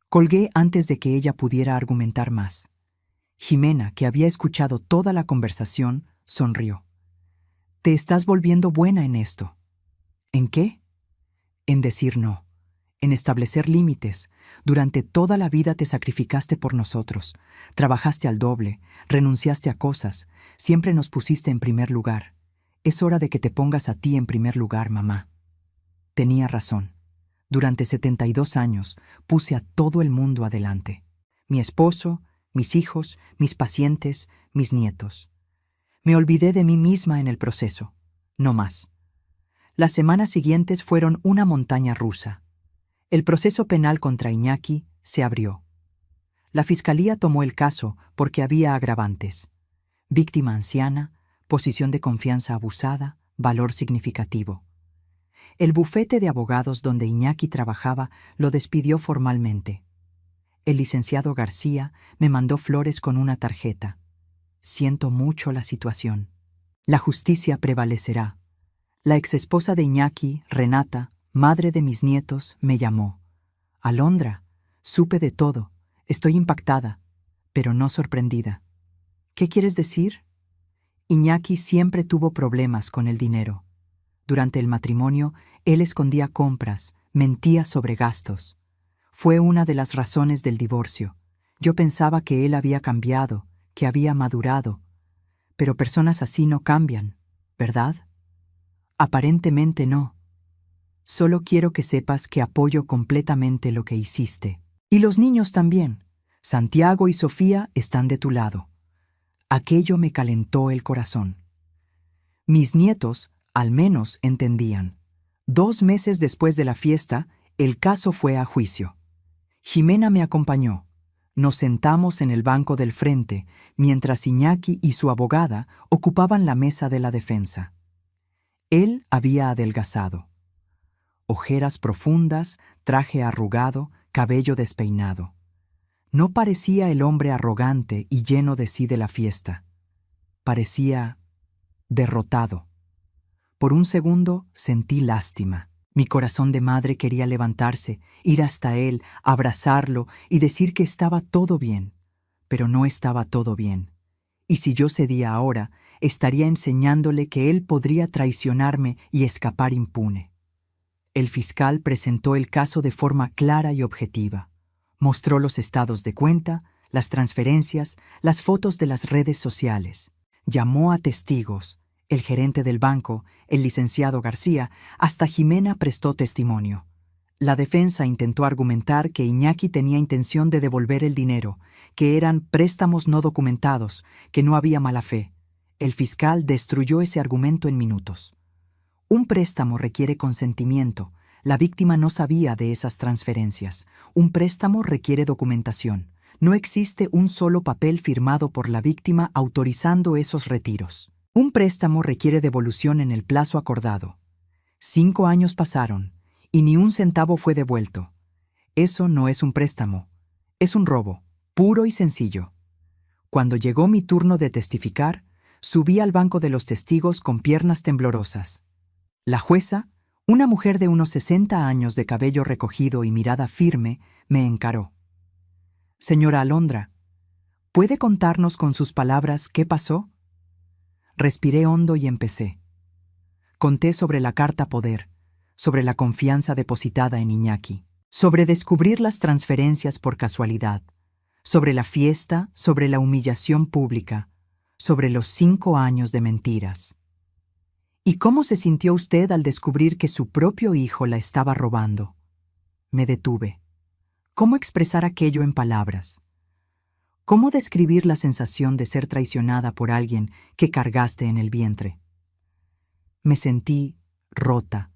Colgué antes de que ella pudiera argumentar más. Ximena, que había escuchado toda la conversación, sonrió. Te estás volviendo buena en esto. ¿En qué? En decir no. En establecer límites. Durante toda la vida te sacrificaste por nosotros. Trabajaste al doble, renunciaste a cosas, siempre nos pusiste en primer lugar. Es hora de que te pongas a ti en primer lugar, mamá. Tenía razón. Durante 72 años puse a todo el mundo adelante. Mi esposo, mis hijos, mis pacientes, mis nietos. Me olvidé de mí misma en el proceso. No más. Las semanas siguientes fueron una montaña rusa. El proceso penal contra Iñaki se abrió. La fiscalía tomó el caso porque había agravantes. Víctima anciana, posición de confianza abusada, valor significativo. El bufete de abogados donde Iñaki trabajaba lo despidió formalmente. El licenciado García me mandó flores con una tarjeta. Siento mucho la situación. La justicia prevalecerá. La exesposa de Iñaki, Renata, madre de mis nietos, me llamó. Alondra, supe de todo. Estoy impactada, pero no sorprendida. ¿Qué quieres decir? Iñaki siempre tuvo problemas con el dinero. Durante el matrimonio, él escondía compras, mentía sobre gastos. Fue una de las razones del divorcio. Yo pensaba que él había cambiado, que había madurado. Pero personas así no cambian, ¿verdad? Aparentemente no. Solo quiero que sepas que apoyo completamente lo que hiciste. Y los niños también. Santiago y Sofía están de tu lado. Aquello me calentó el corazón. Mis nietos, al menos, entendían. 2 meses después de la fiesta, el caso fue a juicio. Jimena me acompañó. Nos sentamos en el banco del frente, mientras Iñaki y su abogada ocupaban la mesa de la defensa. Él había adelgazado. Ojeras profundas, traje arrugado, cabello despeinado. No parecía el hombre arrogante y lleno de sí de la fiesta. Parecía derrotado. Por un segundo sentí lástima. Mi corazón de madre quería levantarse, ir hasta él, abrazarlo y decir que estaba todo bien. Pero no estaba todo bien. Y si yo cedía ahora, estaría enseñándole que él podría traicionarme y escapar impune. El fiscal presentó el caso de forma clara y objetiva. Mostró los estados de cuenta, las transferencias, las fotos de las redes sociales. Llamó a testigos. El gerente del banco, el licenciado García, hasta Jimena prestó testimonio. La defensa intentó argumentar que Iñaki tenía intención de devolver el dinero, que eran préstamos no documentados, que no había mala fe. El fiscal destruyó ese argumento en minutos. Un préstamo requiere consentimiento. La víctima no sabía de esas transferencias. Un préstamo requiere documentación. No existe un solo papel firmado por la víctima autorizando esos retiros. Un préstamo requiere devolución en el plazo acordado. 5 años pasaron y ni un centavo fue devuelto. Eso no es un préstamo. Es un robo, puro y sencillo. Cuando llegó mi turno de testificar, subí al banco de los testigos con piernas temblorosas. La jueza, una mujer de unos 60 años de cabello recogido y mirada firme, me encaró. Señora Alondra, ¿puede contarnos con sus palabras qué pasó? Respiré hondo y empecé. Conté sobre la carta poder, sobre la confianza depositada en Iñaki, sobre descubrir las transferencias por casualidad, sobre la fiesta, sobre la humillación pública, sobre los 5 años de mentiras. ¿Y cómo se sintió usted al descubrir que su propio hijo la estaba robando? Me detuve. ¿Cómo expresar aquello en palabras? ¿Cómo describir la sensación de ser traicionada por alguien que cargaste en el vientre? Me sentí rota.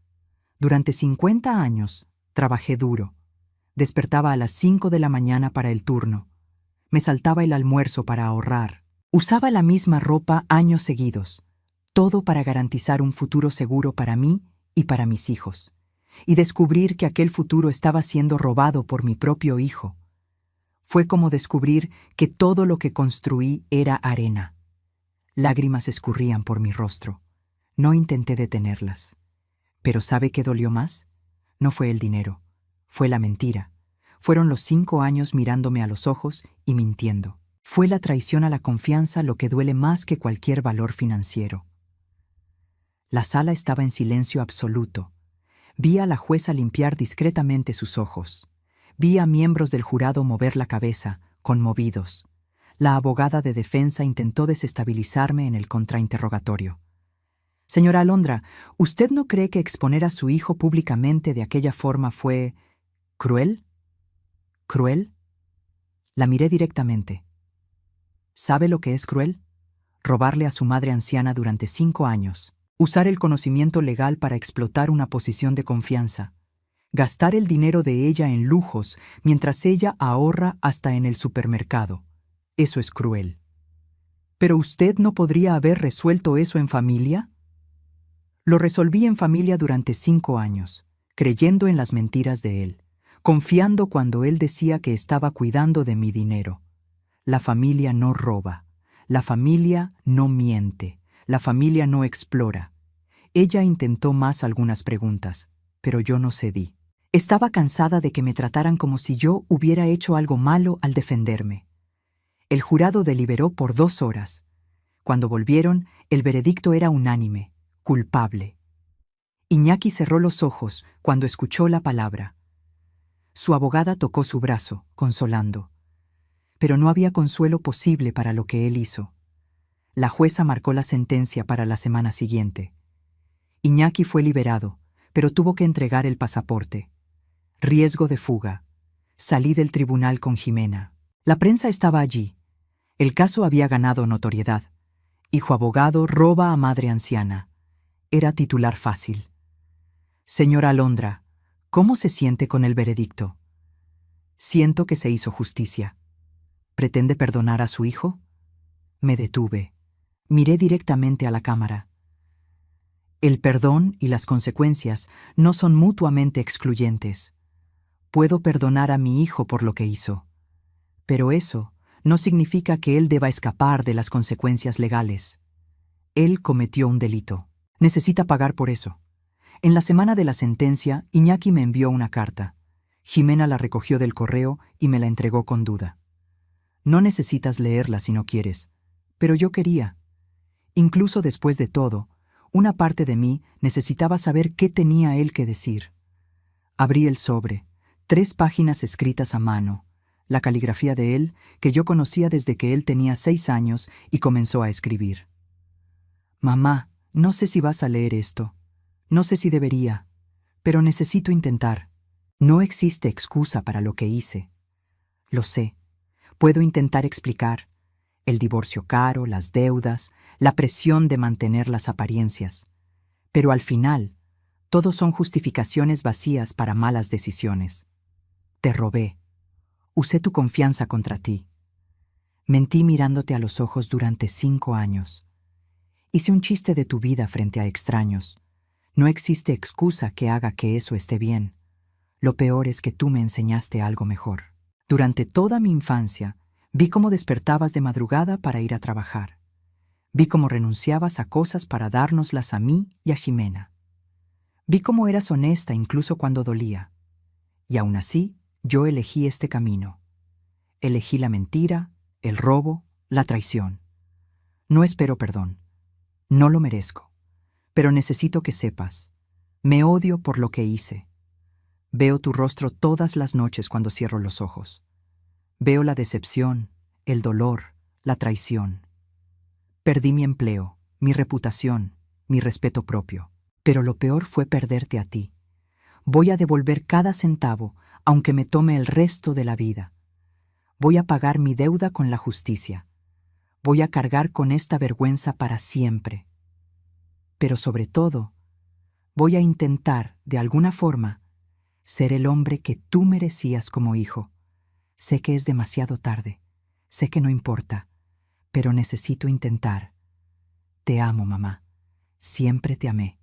Durante 50 años trabajé duro. Despertaba a las 5 de la mañana para el turno. Me saltaba el almuerzo para ahorrar. Usaba la misma ropa años seguidos. Todo para garantizar un futuro seguro para mí y para mis hijos. Y descubrir que aquel futuro estaba siendo robado por mi propio hijo. Fue como descubrir que todo lo que construí era arena. Lágrimas escurrían por mi rostro. No intenté detenerlas. Pero ¿sabe qué dolió más? No fue el dinero, fue la mentira. Fueron los 5 años mirándome a los ojos y mintiendo. Fue la traición a la confianza lo que duele más que cualquier valor financiero. La sala estaba en silencio absoluto. Vi a la jueza limpiar discretamente sus ojos. Vi a miembros del jurado mover la cabeza, conmovidos. La abogada de defensa intentó desestabilizarme en el contrainterrogatorio. Señora Alondra, ¿usted no cree que exponer a su hijo públicamente de aquella forma fue cruel? ¿Cruel? La miré directamente. ¿Sabe lo que es cruel? Robarle a su madre anciana durante 5 años. Usar el conocimiento legal para explotar una posición de confianza. Gastar el dinero de ella en lujos mientras ella ahorra hasta en el supermercado. Eso es cruel. ¿Pero usted no podría haber resuelto eso en familia? Lo resolví en familia durante 5 años, creyendo en las mentiras de él, confiando cuando él decía que estaba cuidando de mi dinero. La familia no roba, la familia no miente, La familia no explora. Ella intentó más algunas preguntas, pero yo no cedí. Estaba cansada de que me trataran como si yo hubiera hecho algo malo al defenderme. El jurado deliberó por 2 horas. Cuando volvieron, el veredicto era unánime: culpable. Iñaki cerró los ojos cuando escuchó la palabra. Su abogada tocó su brazo, consolando. Pero no había consuelo posible para lo que él hizo. La jueza marcó la sentencia para la semana siguiente. Iñaki fue liberado, pero tuvo que entregar el pasaporte. Riesgo de fuga. Salí del tribunal con Jimena. La prensa estaba allí. El caso había ganado notoriedad. Hijo abogado roba a madre anciana. Era titular fácil. Señora Alondra, ¿cómo se siente con el veredicto? Siento que se hizo justicia. ¿Pretende perdonar a su hijo? Me detuve. Miré directamente a la cámara. El perdón y las consecuencias no son mutuamente excluyentes. Puedo perdonar a mi hijo por lo que hizo, pero eso no significa que él deba escapar de las consecuencias legales. Él cometió un delito. Necesita pagar por eso. En la semana de la sentencia, Iñaki me envió una carta. Jimena la recogió del correo y me la entregó con duda. No necesitas leerla si no quieres, pero yo quería. Incluso después de todo, una parte de mí necesitaba saber qué tenía él que decir. Abrí el sobre, 3 páginas escritas a mano, la caligrafía de él, que yo conocía desde que él tenía 6 años y comenzó a escribir. Mamá, no sé si vas a leer esto. No sé si debería, pero necesito intentar. No existe excusa para lo que hice. Lo sé. Puedo intentar explicar. El divorcio caro, las deudas, la presión de mantener las apariencias. Pero al final, todos son justificaciones vacías para malas decisiones. Te robé. Usé tu confianza contra ti. Mentí mirándote a los ojos durante 5 años. Hice un chiste de tu vida frente a extraños. No existe excusa que haga que eso esté bien. Lo peor es que tú me enseñaste algo mejor. Durante toda mi infancia, vi cómo despertabas de madrugada para ir a trabajar. Vi cómo renunciabas a cosas para dárnoslas a mí y a Ximena. Vi cómo eras honesta incluso cuando dolía. Y aún así, yo elegí este camino. Elegí la mentira, el robo, la traición. No espero perdón. No lo merezco. Pero necesito que sepas. Me odio por lo que hice. Veo tu rostro todas las noches cuando cierro los ojos. Veo la decepción, el dolor, la traición. Perdí mi empleo, mi reputación, mi respeto propio. Pero lo peor fue perderte a ti. Voy a devolver cada centavo, aunque me tome el resto de la vida. Voy a pagar mi deuda con la justicia. Voy a cargar con esta vergüenza para siempre. Pero sobre todo, voy a intentar, de alguna forma, ser el hombre que tú merecías como hijo. Sé que es demasiado tarde, sé que no importa, pero necesito intentar. Te amo, mamá. Siempre te amé,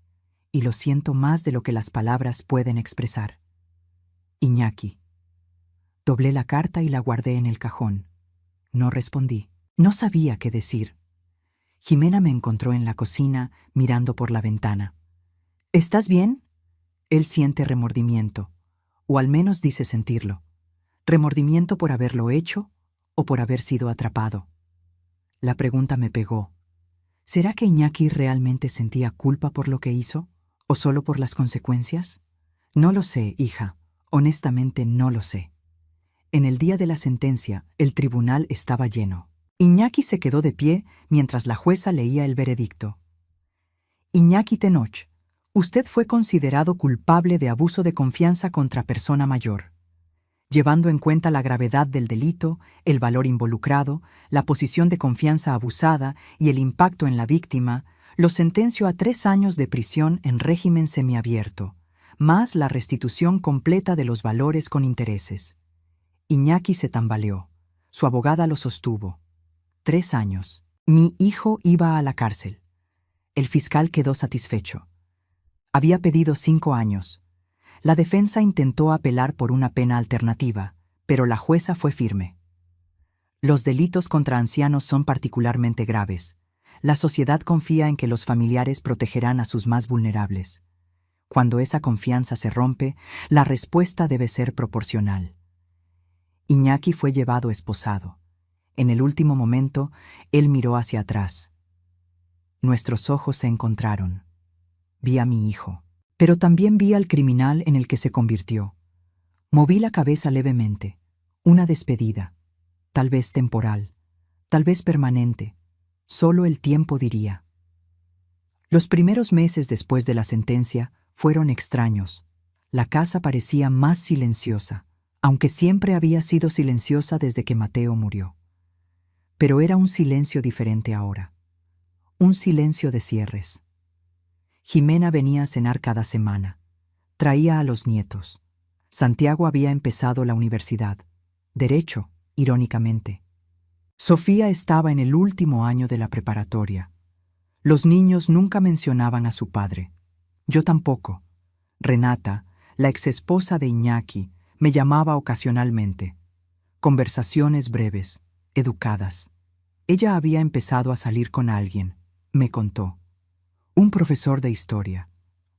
y lo siento más de lo que las palabras pueden expresar. Iñaki. Doblé la carta y la guardé en el cajón. No respondí. No sabía qué decir. Jimena me encontró en la cocina, mirando por la ventana. ¿Estás bien? Él siente remordimiento, o al menos dice sentirlo. ¿Remordimiento por haberlo hecho o por haber sido atrapado? La pregunta me pegó. ¿Será que Iñaki realmente sentía culpa por lo que hizo, o solo por las consecuencias? No lo sé, hija. Honestamente no lo sé. En el día de la sentencia, el tribunal estaba lleno. Iñaki se quedó de pie mientras la jueza leía el veredicto. Iñaki Tenoch, usted fue considerado culpable de abuso de confianza contra persona mayor. Llevando en cuenta la gravedad del delito, el valor involucrado, la posición de confianza abusada y el impacto en la víctima, lo sentencio a 3 años de prisión en régimen semiabierto, más la restitución completa de los valores con intereses. Iñaki se tambaleó. Su abogada lo sostuvo. 3 años. Mi hijo iba a la cárcel. El fiscal quedó satisfecho. Había pedido 5 años. La defensa intentó apelar por una pena alternativa, pero la jueza fue firme. Los delitos contra ancianos son particularmente graves. La sociedad confía en que los familiares protegerán a sus más vulnerables. Cuando esa confianza se rompe, la respuesta debe ser proporcional. Iñaki fue llevado esposado. En el último momento, él miró hacia atrás. Nuestros ojos se encontraron. Vi a mi hijo, pero también vi al criminal en el que se convirtió. Moví la cabeza levemente. Una despedida, tal vez temporal, tal vez permanente. Solo el tiempo diría. Los primeros meses después de la sentencia fueron extraños. La casa parecía más silenciosa, aunque siempre había sido silenciosa desde que Mateo murió. Pero era un silencio diferente ahora. Un silencio de cierres. Jimena venía a cenar cada semana. Traía a los nietos. Santiago había empezado la universidad. Derecho, irónicamente. Sofía estaba en el último año de la preparatoria. Los niños nunca mencionaban a su padre. Yo tampoco. Renata, la exesposa de Iñaki, me llamaba ocasionalmente. Conversaciones breves, educadas. Ella había empezado a salir con alguien, me contó. Un profesor de historia,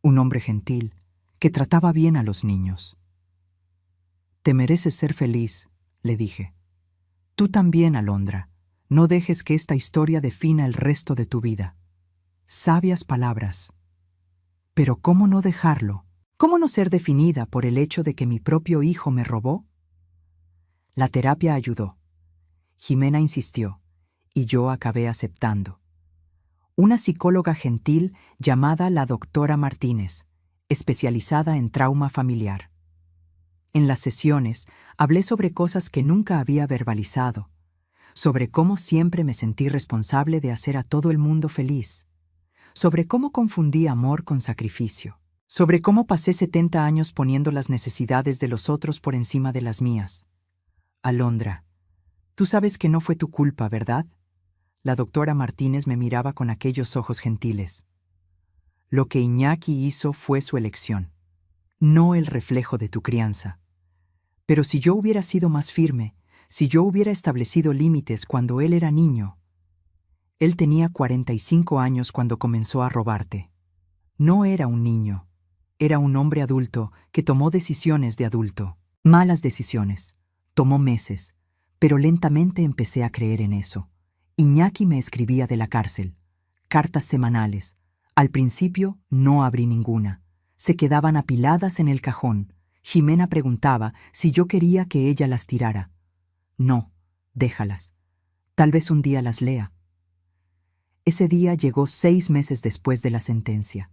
un hombre gentil, que trataba bien a los niños. Te mereces ser feliz, le dije. Tú también, Alondra. No dejes que esta historia defina el resto de tu vida. Sabias palabras. Pero ¿cómo no dejarlo? ¿Cómo no ser definida por el hecho de que mi propio hijo me robó? La terapia ayudó. Jimena insistió, y yo acabé aceptando. Una psicóloga gentil llamada la doctora Martínez, especializada en trauma familiar. En las sesiones hablé sobre cosas que nunca había verbalizado, sobre cómo siempre me sentí responsable de hacer a todo el mundo feliz, sobre cómo confundí amor con sacrificio, sobre cómo pasé 70 años poniendo las necesidades de los otros por encima de las mías. Alondra, tú sabes que no fue tu culpa, ¿verdad? La doctora Martínez me miraba con aquellos ojos gentiles. Lo que Iñaki hizo fue su elección, no el reflejo de tu crianza. Pero si yo hubiera sido más firme, si yo hubiera establecido límites cuando él era niño. Él tenía 45 años cuando comenzó a robarte. No era un niño, era un hombre adulto que tomó decisiones de adulto. Malas decisiones. Tomó meses, pero lentamente empecé a creer en eso. Iñaki me escribía de la cárcel, cartas semanales. Al principio no abrí ninguna. Se quedaban apiladas en el cajón. Jimena preguntaba si yo quería que ella las tirara. No, déjalas. Tal vez un día las lea. Ese día llegó 6 meses después de la sentencia.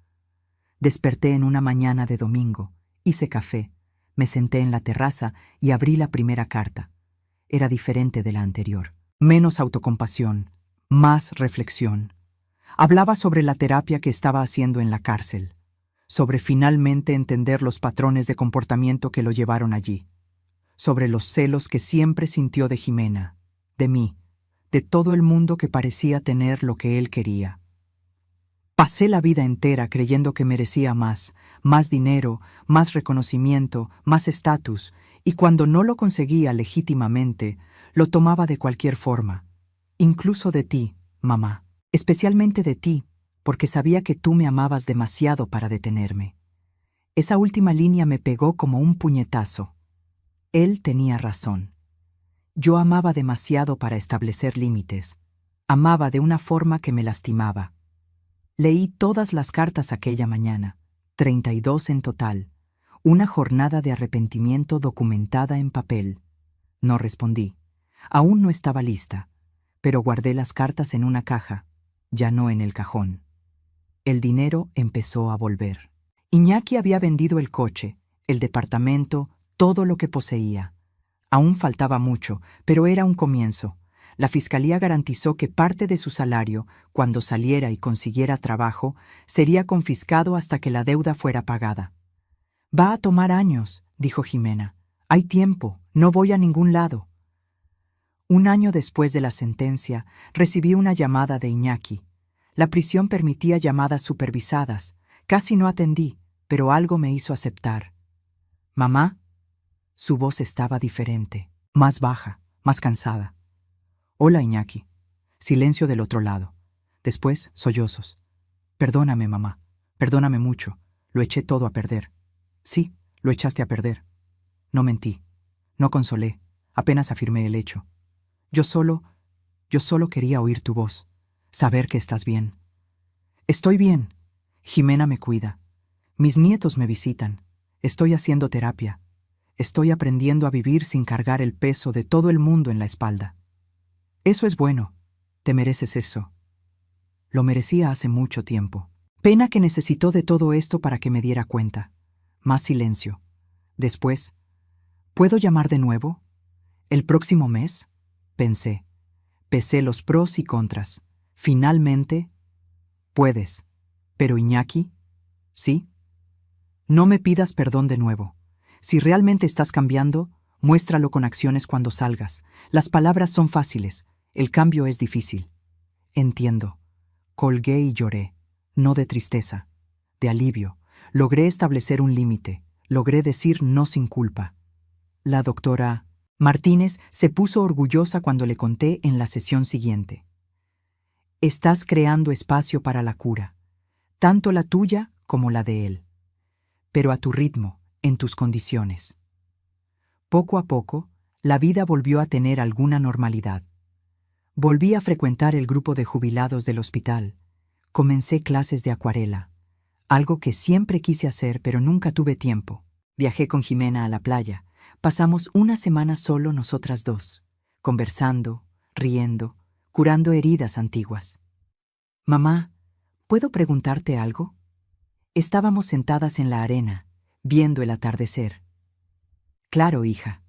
Desperté en una mañana de domingo, hice café, me senté en la terraza y abrí la primera carta. Era diferente de la anterior. Menos autocompasión, más reflexión. Hablaba sobre la terapia que estaba haciendo en la cárcel, sobre finalmente entender los patrones de comportamiento que lo llevaron allí, sobre los celos que siempre sintió de Jimena, de mí, de todo el mundo que parecía tener lo que él quería. Pasé la vida entera creyendo que merecía más dinero, más reconocimiento, más estatus, y cuando no lo conseguía legítimamente, lo tomaba de cualquier forma, incluso de ti, mamá, especialmente de ti, porque sabía que tú me amabas demasiado para detenerme. Esa última línea me pegó como un puñetazo. Él tenía razón. Yo amaba demasiado para establecer límites. Amaba de una forma que me lastimaba. Leí todas las cartas aquella mañana, 32 en total, una jornada de arrepentimiento documentada en papel. No respondí. Aún no estaba lista, pero guardé las cartas en una caja, ya no en el cajón. El dinero empezó a volver. Iñaki había vendido el coche, el departamento, todo lo que poseía. Aún faltaba mucho, pero era un comienzo. La fiscalía garantizó que parte de su salario, cuando saliera y consiguiera trabajo, sería confiscado hasta que la deuda fuera pagada. «Va a tomar años», dijo Jimena. «Hay tiempo, no voy a ningún lado». 1 año después de la sentencia, recibí una llamada de Iñaki. La prisión permitía llamadas supervisadas. Casi no atendí, pero algo me hizo aceptar. «¿Mamá?» Su voz estaba diferente, más baja, más cansada. «Hola, Iñaki». Silencio del otro lado. Después, sollozos. Perdóname, mamá. Perdóname mucho. Lo eché todo a perder. Sí, lo echaste a perder. No mentí. No consolé. Apenas afirmé el hecho. Yo solo quería oír tu voz. Saber que estás bien. Estoy bien. Jimena me cuida. Mis nietos me visitan. Estoy haciendo terapia. Estoy aprendiendo a vivir sin cargar el peso de todo el mundo en la espalda. Eso es bueno. Te mereces eso. Lo merecía hace mucho tiempo. Pena que necesitó de todo esto para que me diera cuenta. Más silencio. Después, ¿puedo llamar de nuevo? ¿El próximo mes? Pensé. Pesé los pros y contras. Finalmente, puedes. Pero Iñaki, ¿sí? No me pidas perdón de nuevo. Si realmente estás cambiando, muéstralo con acciones cuando salgas. Las palabras son fáciles, el cambio es difícil. Entiendo. Colgué y lloré, no de tristeza, de alivio. Logré establecer un límite, logré decir no sin culpa. La doctora Martínez se puso orgullosa cuando le conté en la sesión siguiente. Estás creando espacio para la cura, tanto la tuya como la de él, pero a tu ritmo, en tus condiciones. Poco a poco, la vida volvió a tener alguna normalidad. Volví a frecuentar el grupo de jubilados del hospital. Comencé clases de acuarela, algo que siempre quise hacer pero nunca tuve tiempo. Viajé con Jimena a la playa. Pasamos una semana solo nosotras dos, conversando, riendo, curando heridas antiguas. Mamá, ¿puedo preguntarte algo? Estábamos sentadas en la arena, viendo el atardecer. Claro, hija.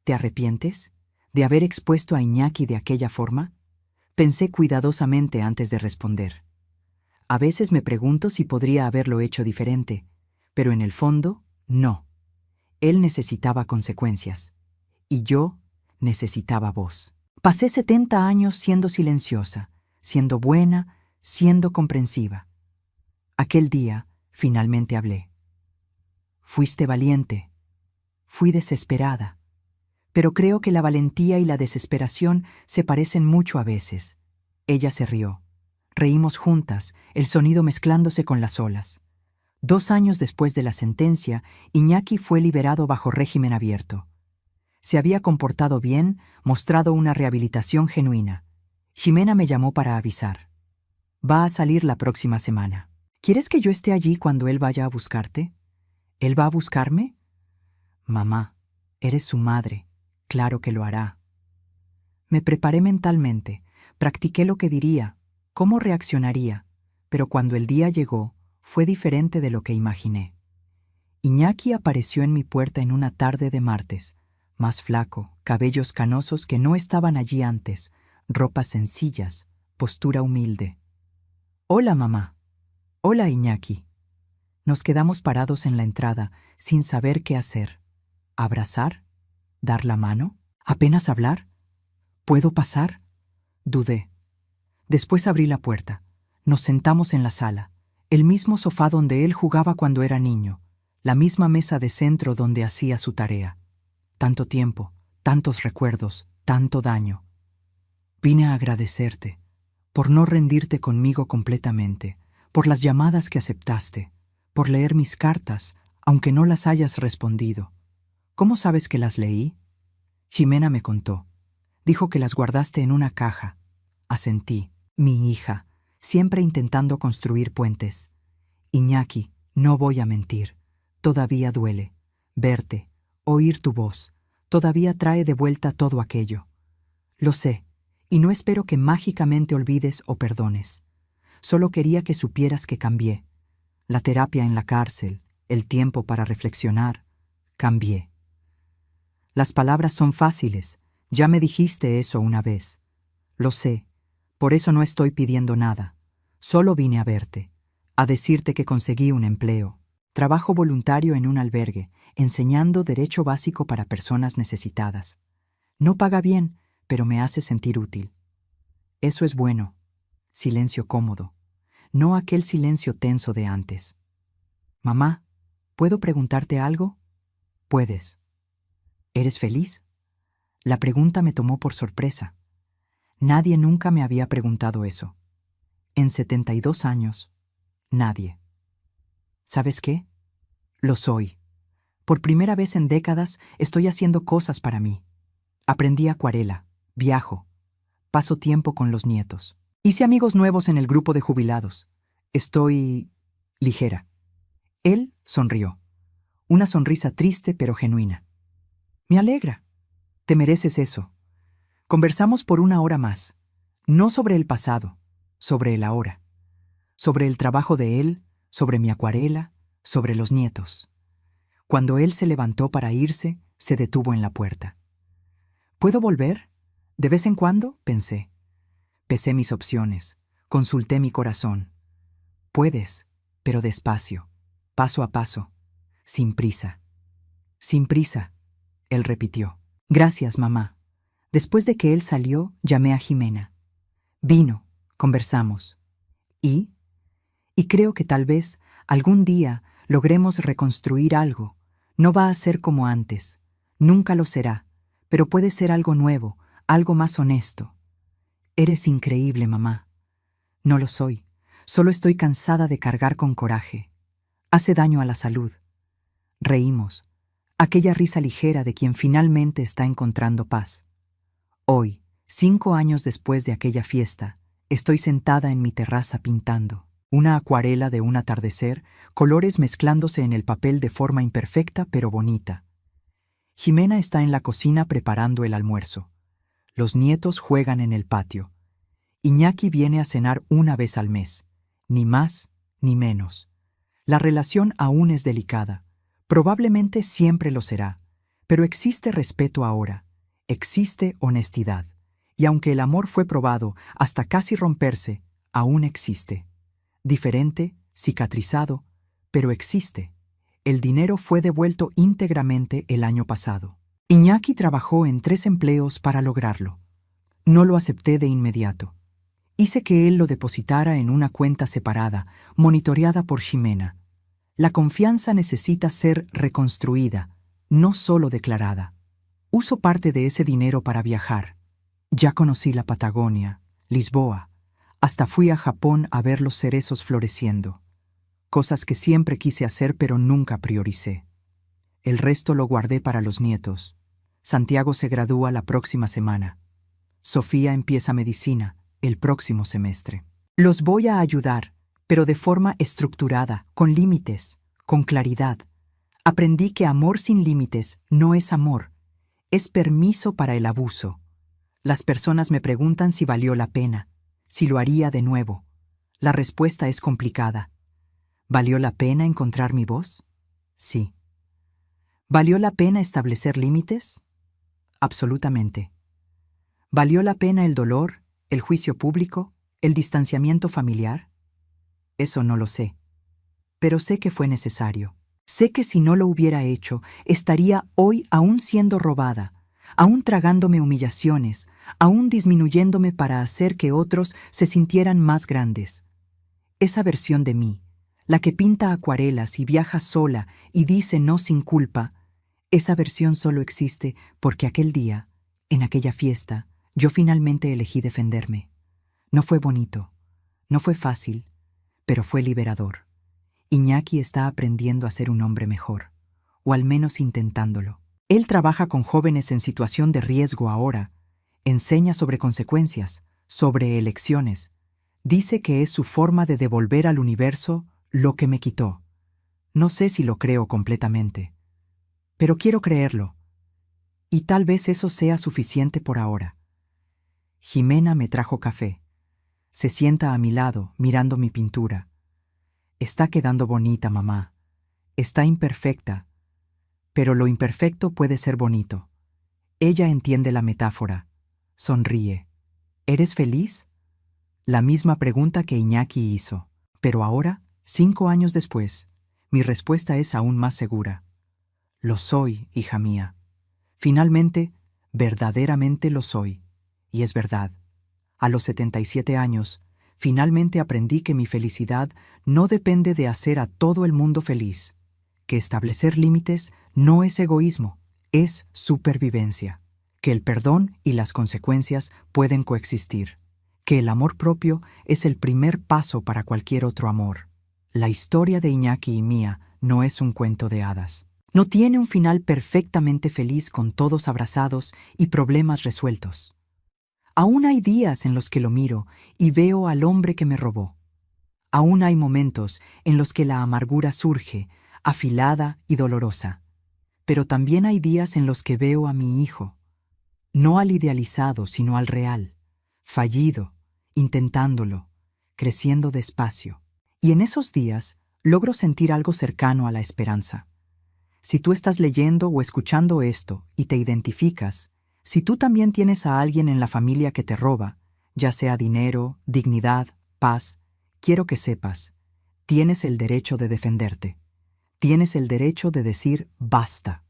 ¿Te arrepientes de haber expuesto a Iñaki de aquella forma? Pensé cuidadosamente antes de responder. A veces me pregunto si podría haberlo hecho diferente, pero en el fondo, no. Él necesitaba consecuencias, y yo necesitaba voz. Pasé 70 años siendo silenciosa, siendo buena, siendo comprensiva. Aquel día, finalmente hablé. Fuiste valiente. Fui desesperada. Pero creo que la valentía y la desesperación se parecen mucho a veces. Ella se rió. Reímos juntas, el sonido mezclándose con las olas. 2 años después de la sentencia, Iñaki fue liberado bajo régimen abierto. Se había comportado bien, mostrado una rehabilitación genuina. Jimena me llamó para avisar. Va a salir la próxima semana. ¿Quieres que yo esté allí cuando él vaya a buscarte? ¿Él va a buscarme? Mamá, eres su madre. Claro que lo hará. Me preparé mentalmente, practiqué lo que diría, cómo reaccionaría, pero cuando el día llegó, fue diferente de lo que imaginé. Iñaki apareció en mi puerta en una tarde de martes, más flaco, cabellos canosos que no estaban allí antes, ropas sencillas, postura humilde. Hola, mamá. Hola, Iñaki. Nos quedamos parados en la entrada, sin saber qué hacer. ¿Abrazar? ¿Dar la mano? ¿Apenas hablar? ¿Puedo pasar? Dudé. Después abrí la puerta. Nos sentamos en la sala, el mismo sofá donde él jugaba cuando era niño, la misma mesa de centro donde hacía su tarea. Tanto tiempo, tantos recuerdos, tanto daño. Vine a agradecerte, por no rendirte conmigo completamente, por las llamadas que aceptaste, por leer mis cartas, aunque no las hayas respondido. ¿Cómo sabes que las leí? Jimena me contó. Dijo que las guardaste en una caja. Asentí. Mi hija, siempre intentando construir puentes. Iñaki, no voy a mentir. Todavía duele. Verte, oír tu voz, todavía trae de vuelta todo aquello. Lo sé, y no espero que mágicamente olvides o perdones. Solo quería que supieras que cambié. La terapia en la cárcel, el tiempo para reflexionar, cambié. Las palabras son fáciles, ya me dijiste eso una vez. Lo sé, por eso no estoy pidiendo nada. Solo vine a verte, a decirte que conseguí un empleo. Trabajo voluntario en un albergue, enseñando derecho básico para personas necesitadas. No paga bien, pero me hace sentir útil. Eso es bueno. Silencio cómodo. No aquel silencio tenso de antes. Mamá, ¿puedo preguntarte algo? Puedes. ¿Eres feliz? La pregunta me tomó por sorpresa. Nadie nunca me había preguntado eso. En 72 años, nadie. ¿Sabes qué? Lo soy. Por primera vez en décadas estoy haciendo cosas para mí. Aprendí acuarela, viajo, paso tiempo con los nietos. Hice amigos nuevos en el grupo de jubilados. Estoy ligera. Él sonrió. Una sonrisa triste pero genuina. Me alegra. Te mereces eso. Conversamos por 1 hora más. No sobre el pasado, sobre el ahora. Sobre el trabajo de él, sobre mi acuarela, sobre los nietos. Cuando él se levantó para irse, se detuvo en la puerta. ¿Puedo volver? ¿De vez en cuando? Pensé. Pesé mis opciones. Consulté mi corazón. Puedes, pero despacio, paso a paso, sin prisa. Sin prisa, él repitió. Gracias, mamá. Después de que él salió, llamé a Jimena. Vino, conversamos. Y creo que tal vez algún día logremos reconstruir algo. No va a ser como antes, nunca lo será, pero puede ser algo nuevo, algo más honesto. Eres increíble, mamá. No lo soy, solo estoy cansada de cargar con coraje. Hace daño a la salud. Reímos, aquella risa ligera de quien finalmente está encontrando paz. Hoy, 5 años después de aquella fiesta, estoy sentada en mi terraza pintando. Una acuarela de un atardecer, colores mezclándose en el papel de forma imperfecta pero bonita. Jimena está en la cocina preparando el almuerzo. Los nietos juegan en el patio. Iñaki viene a cenar 1 vez al mes, ni más ni menos. La relación aún es delicada, probablemente siempre lo será, pero existe respeto ahora, existe honestidad, y aunque el amor fue probado hasta casi romperse, aún existe. Diferente, cicatrizado, pero existe. El dinero fue devuelto íntegramente el año pasado. Iñaki trabajó en 3 empleos para lograrlo. No lo acepté de inmediato. Hice que él lo depositara en una cuenta separada, monitoreada por Jimena. La confianza necesita ser reconstruida, no solo declarada. Uso parte de ese dinero para viajar. Ya conocí la Patagonia, Lisboa. Hasta fui a Japón a ver los cerezos floreciendo. Cosas que siempre quise hacer pero nunca prioricé. El resto lo guardé para los nietos. Santiago se gradúa la próxima semana. Sofía empieza medicina el próximo semestre. Los voy a ayudar, pero de forma estructurada, con límites, con claridad. Aprendí que amor sin límites no es amor, es permiso para el abuso. Las personas me preguntan si valió la pena, si lo haría de nuevo. La respuesta es complicada. ¿Valió la pena encontrar mi voz? Sí. ¿Valió la pena establecer límites? Absolutamente. ¿Valió la pena el dolor, el juicio público, el distanciamiento familiar? Eso no lo sé. Pero sé que fue necesario. Sé que si no lo hubiera hecho, estaría hoy aún siendo robada, aún tragándome humillaciones, aún disminuyéndome para hacer que otros se sintieran más grandes. Esa versión de mí, la que pinta acuarelas y viaja sola y dice no sin culpa, esa versión solo existe porque aquel día, en aquella fiesta, yo finalmente elegí defenderme. No fue bonito, no fue fácil, pero fue liberador. Iñaki está aprendiendo a ser un hombre mejor, o al menos intentándolo. Él trabaja con jóvenes en situación de riesgo ahora, enseña sobre consecuencias, sobre elecciones. Dice que es su forma de devolver al universo lo que me quitó. No sé si lo creo completamente, pero quiero creerlo. Y tal vez eso sea suficiente por ahora. Jimena me trajo café. Se sienta a mi lado, mirando mi pintura. Está quedando bonita, mamá. Está imperfecta, pero lo imperfecto puede ser bonito. Ella entiende la metáfora. Sonríe. ¿Eres feliz? La misma pregunta que Iñaki hizo. Pero ahora, 5 años después, mi respuesta es aún más segura. Lo soy, hija mía. Finalmente, verdaderamente lo soy. Y es verdad. A los 77 años, finalmente aprendí que mi felicidad no depende de hacer a todo el mundo feliz, que establecer límites no es egoísmo, es supervivencia, que el perdón y las consecuencias pueden coexistir, que el amor propio es el primer paso para cualquier otro amor. La historia de Iñaki y mía no es un cuento de hadas. No tiene un final perfectamente feliz con todos abrazados y problemas resueltos. Aún hay días en los que lo miro y veo al hombre que me robó. Aún hay momentos en los que la amargura surge, afilada y dolorosa. Pero también hay días en los que veo a mi hijo, no al idealizado, sino al real, fallido, intentándolo, creciendo despacio. Y en esos días logro sentir algo cercano a la esperanza. Si tú estás leyendo o escuchando esto y te identificas, si tú también tienes a alguien en la familia que te roba, ya sea dinero, dignidad, paz, quiero que sepas, tienes el derecho de defenderte. Tienes el derecho de decir basta.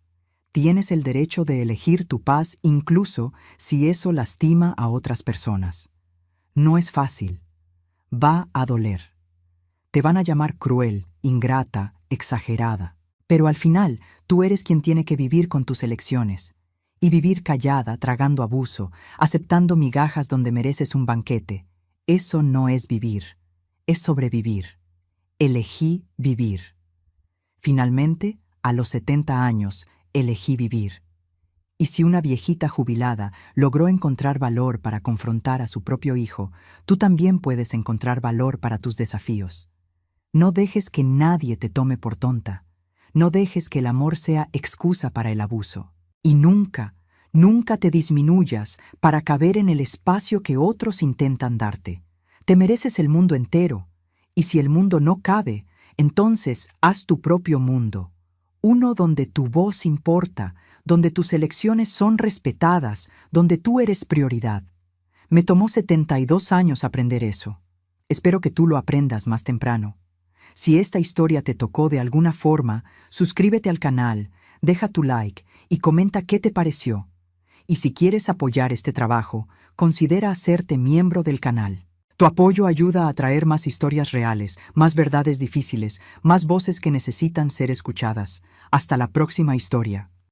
Tienes el derecho de elegir tu paz incluso si eso lastima a otras personas. No es fácil. Va a doler. Te van a llamar cruel, ingrata, exagerada. Pero al final, tú eres quien tiene que vivir con tus elecciones. Y vivir callada, tragando abuso, aceptando migajas donde mereces un banquete. Eso no es vivir. Es sobrevivir. Elegí vivir. Finalmente, a los 70 años, elegí vivir. Y si una viejita jubilada logró encontrar valor para confrontar a su propio hijo, tú también puedes encontrar valor para tus desafíos. No dejes que nadie te tome por tonta. No dejes que el amor sea excusa para el abuso. Y nunca, nunca te disminuyas para caber en el espacio que otros intentan darte. Te mereces el mundo entero. Y si el mundo no cabe, entonces haz tu propio mundo. Uno donde tu voz importa, donde tus elecciones son respetadas, donde tú eres prioridad. Me tomó 72 años aprender eso. Espero que tú lo aprendas más temprano. Si esta historia te tocó de alguna forma, suscríbete al canal, deja tu like y comenta qué te pareció. Y si quieres apoyar este trabajo, considera hacerte miembro del canal. Tu apoyo ayuda a traer más historias reales, más verdades difíciles, más voces que necesitan ser escuchadas. Hasta la próxima historia.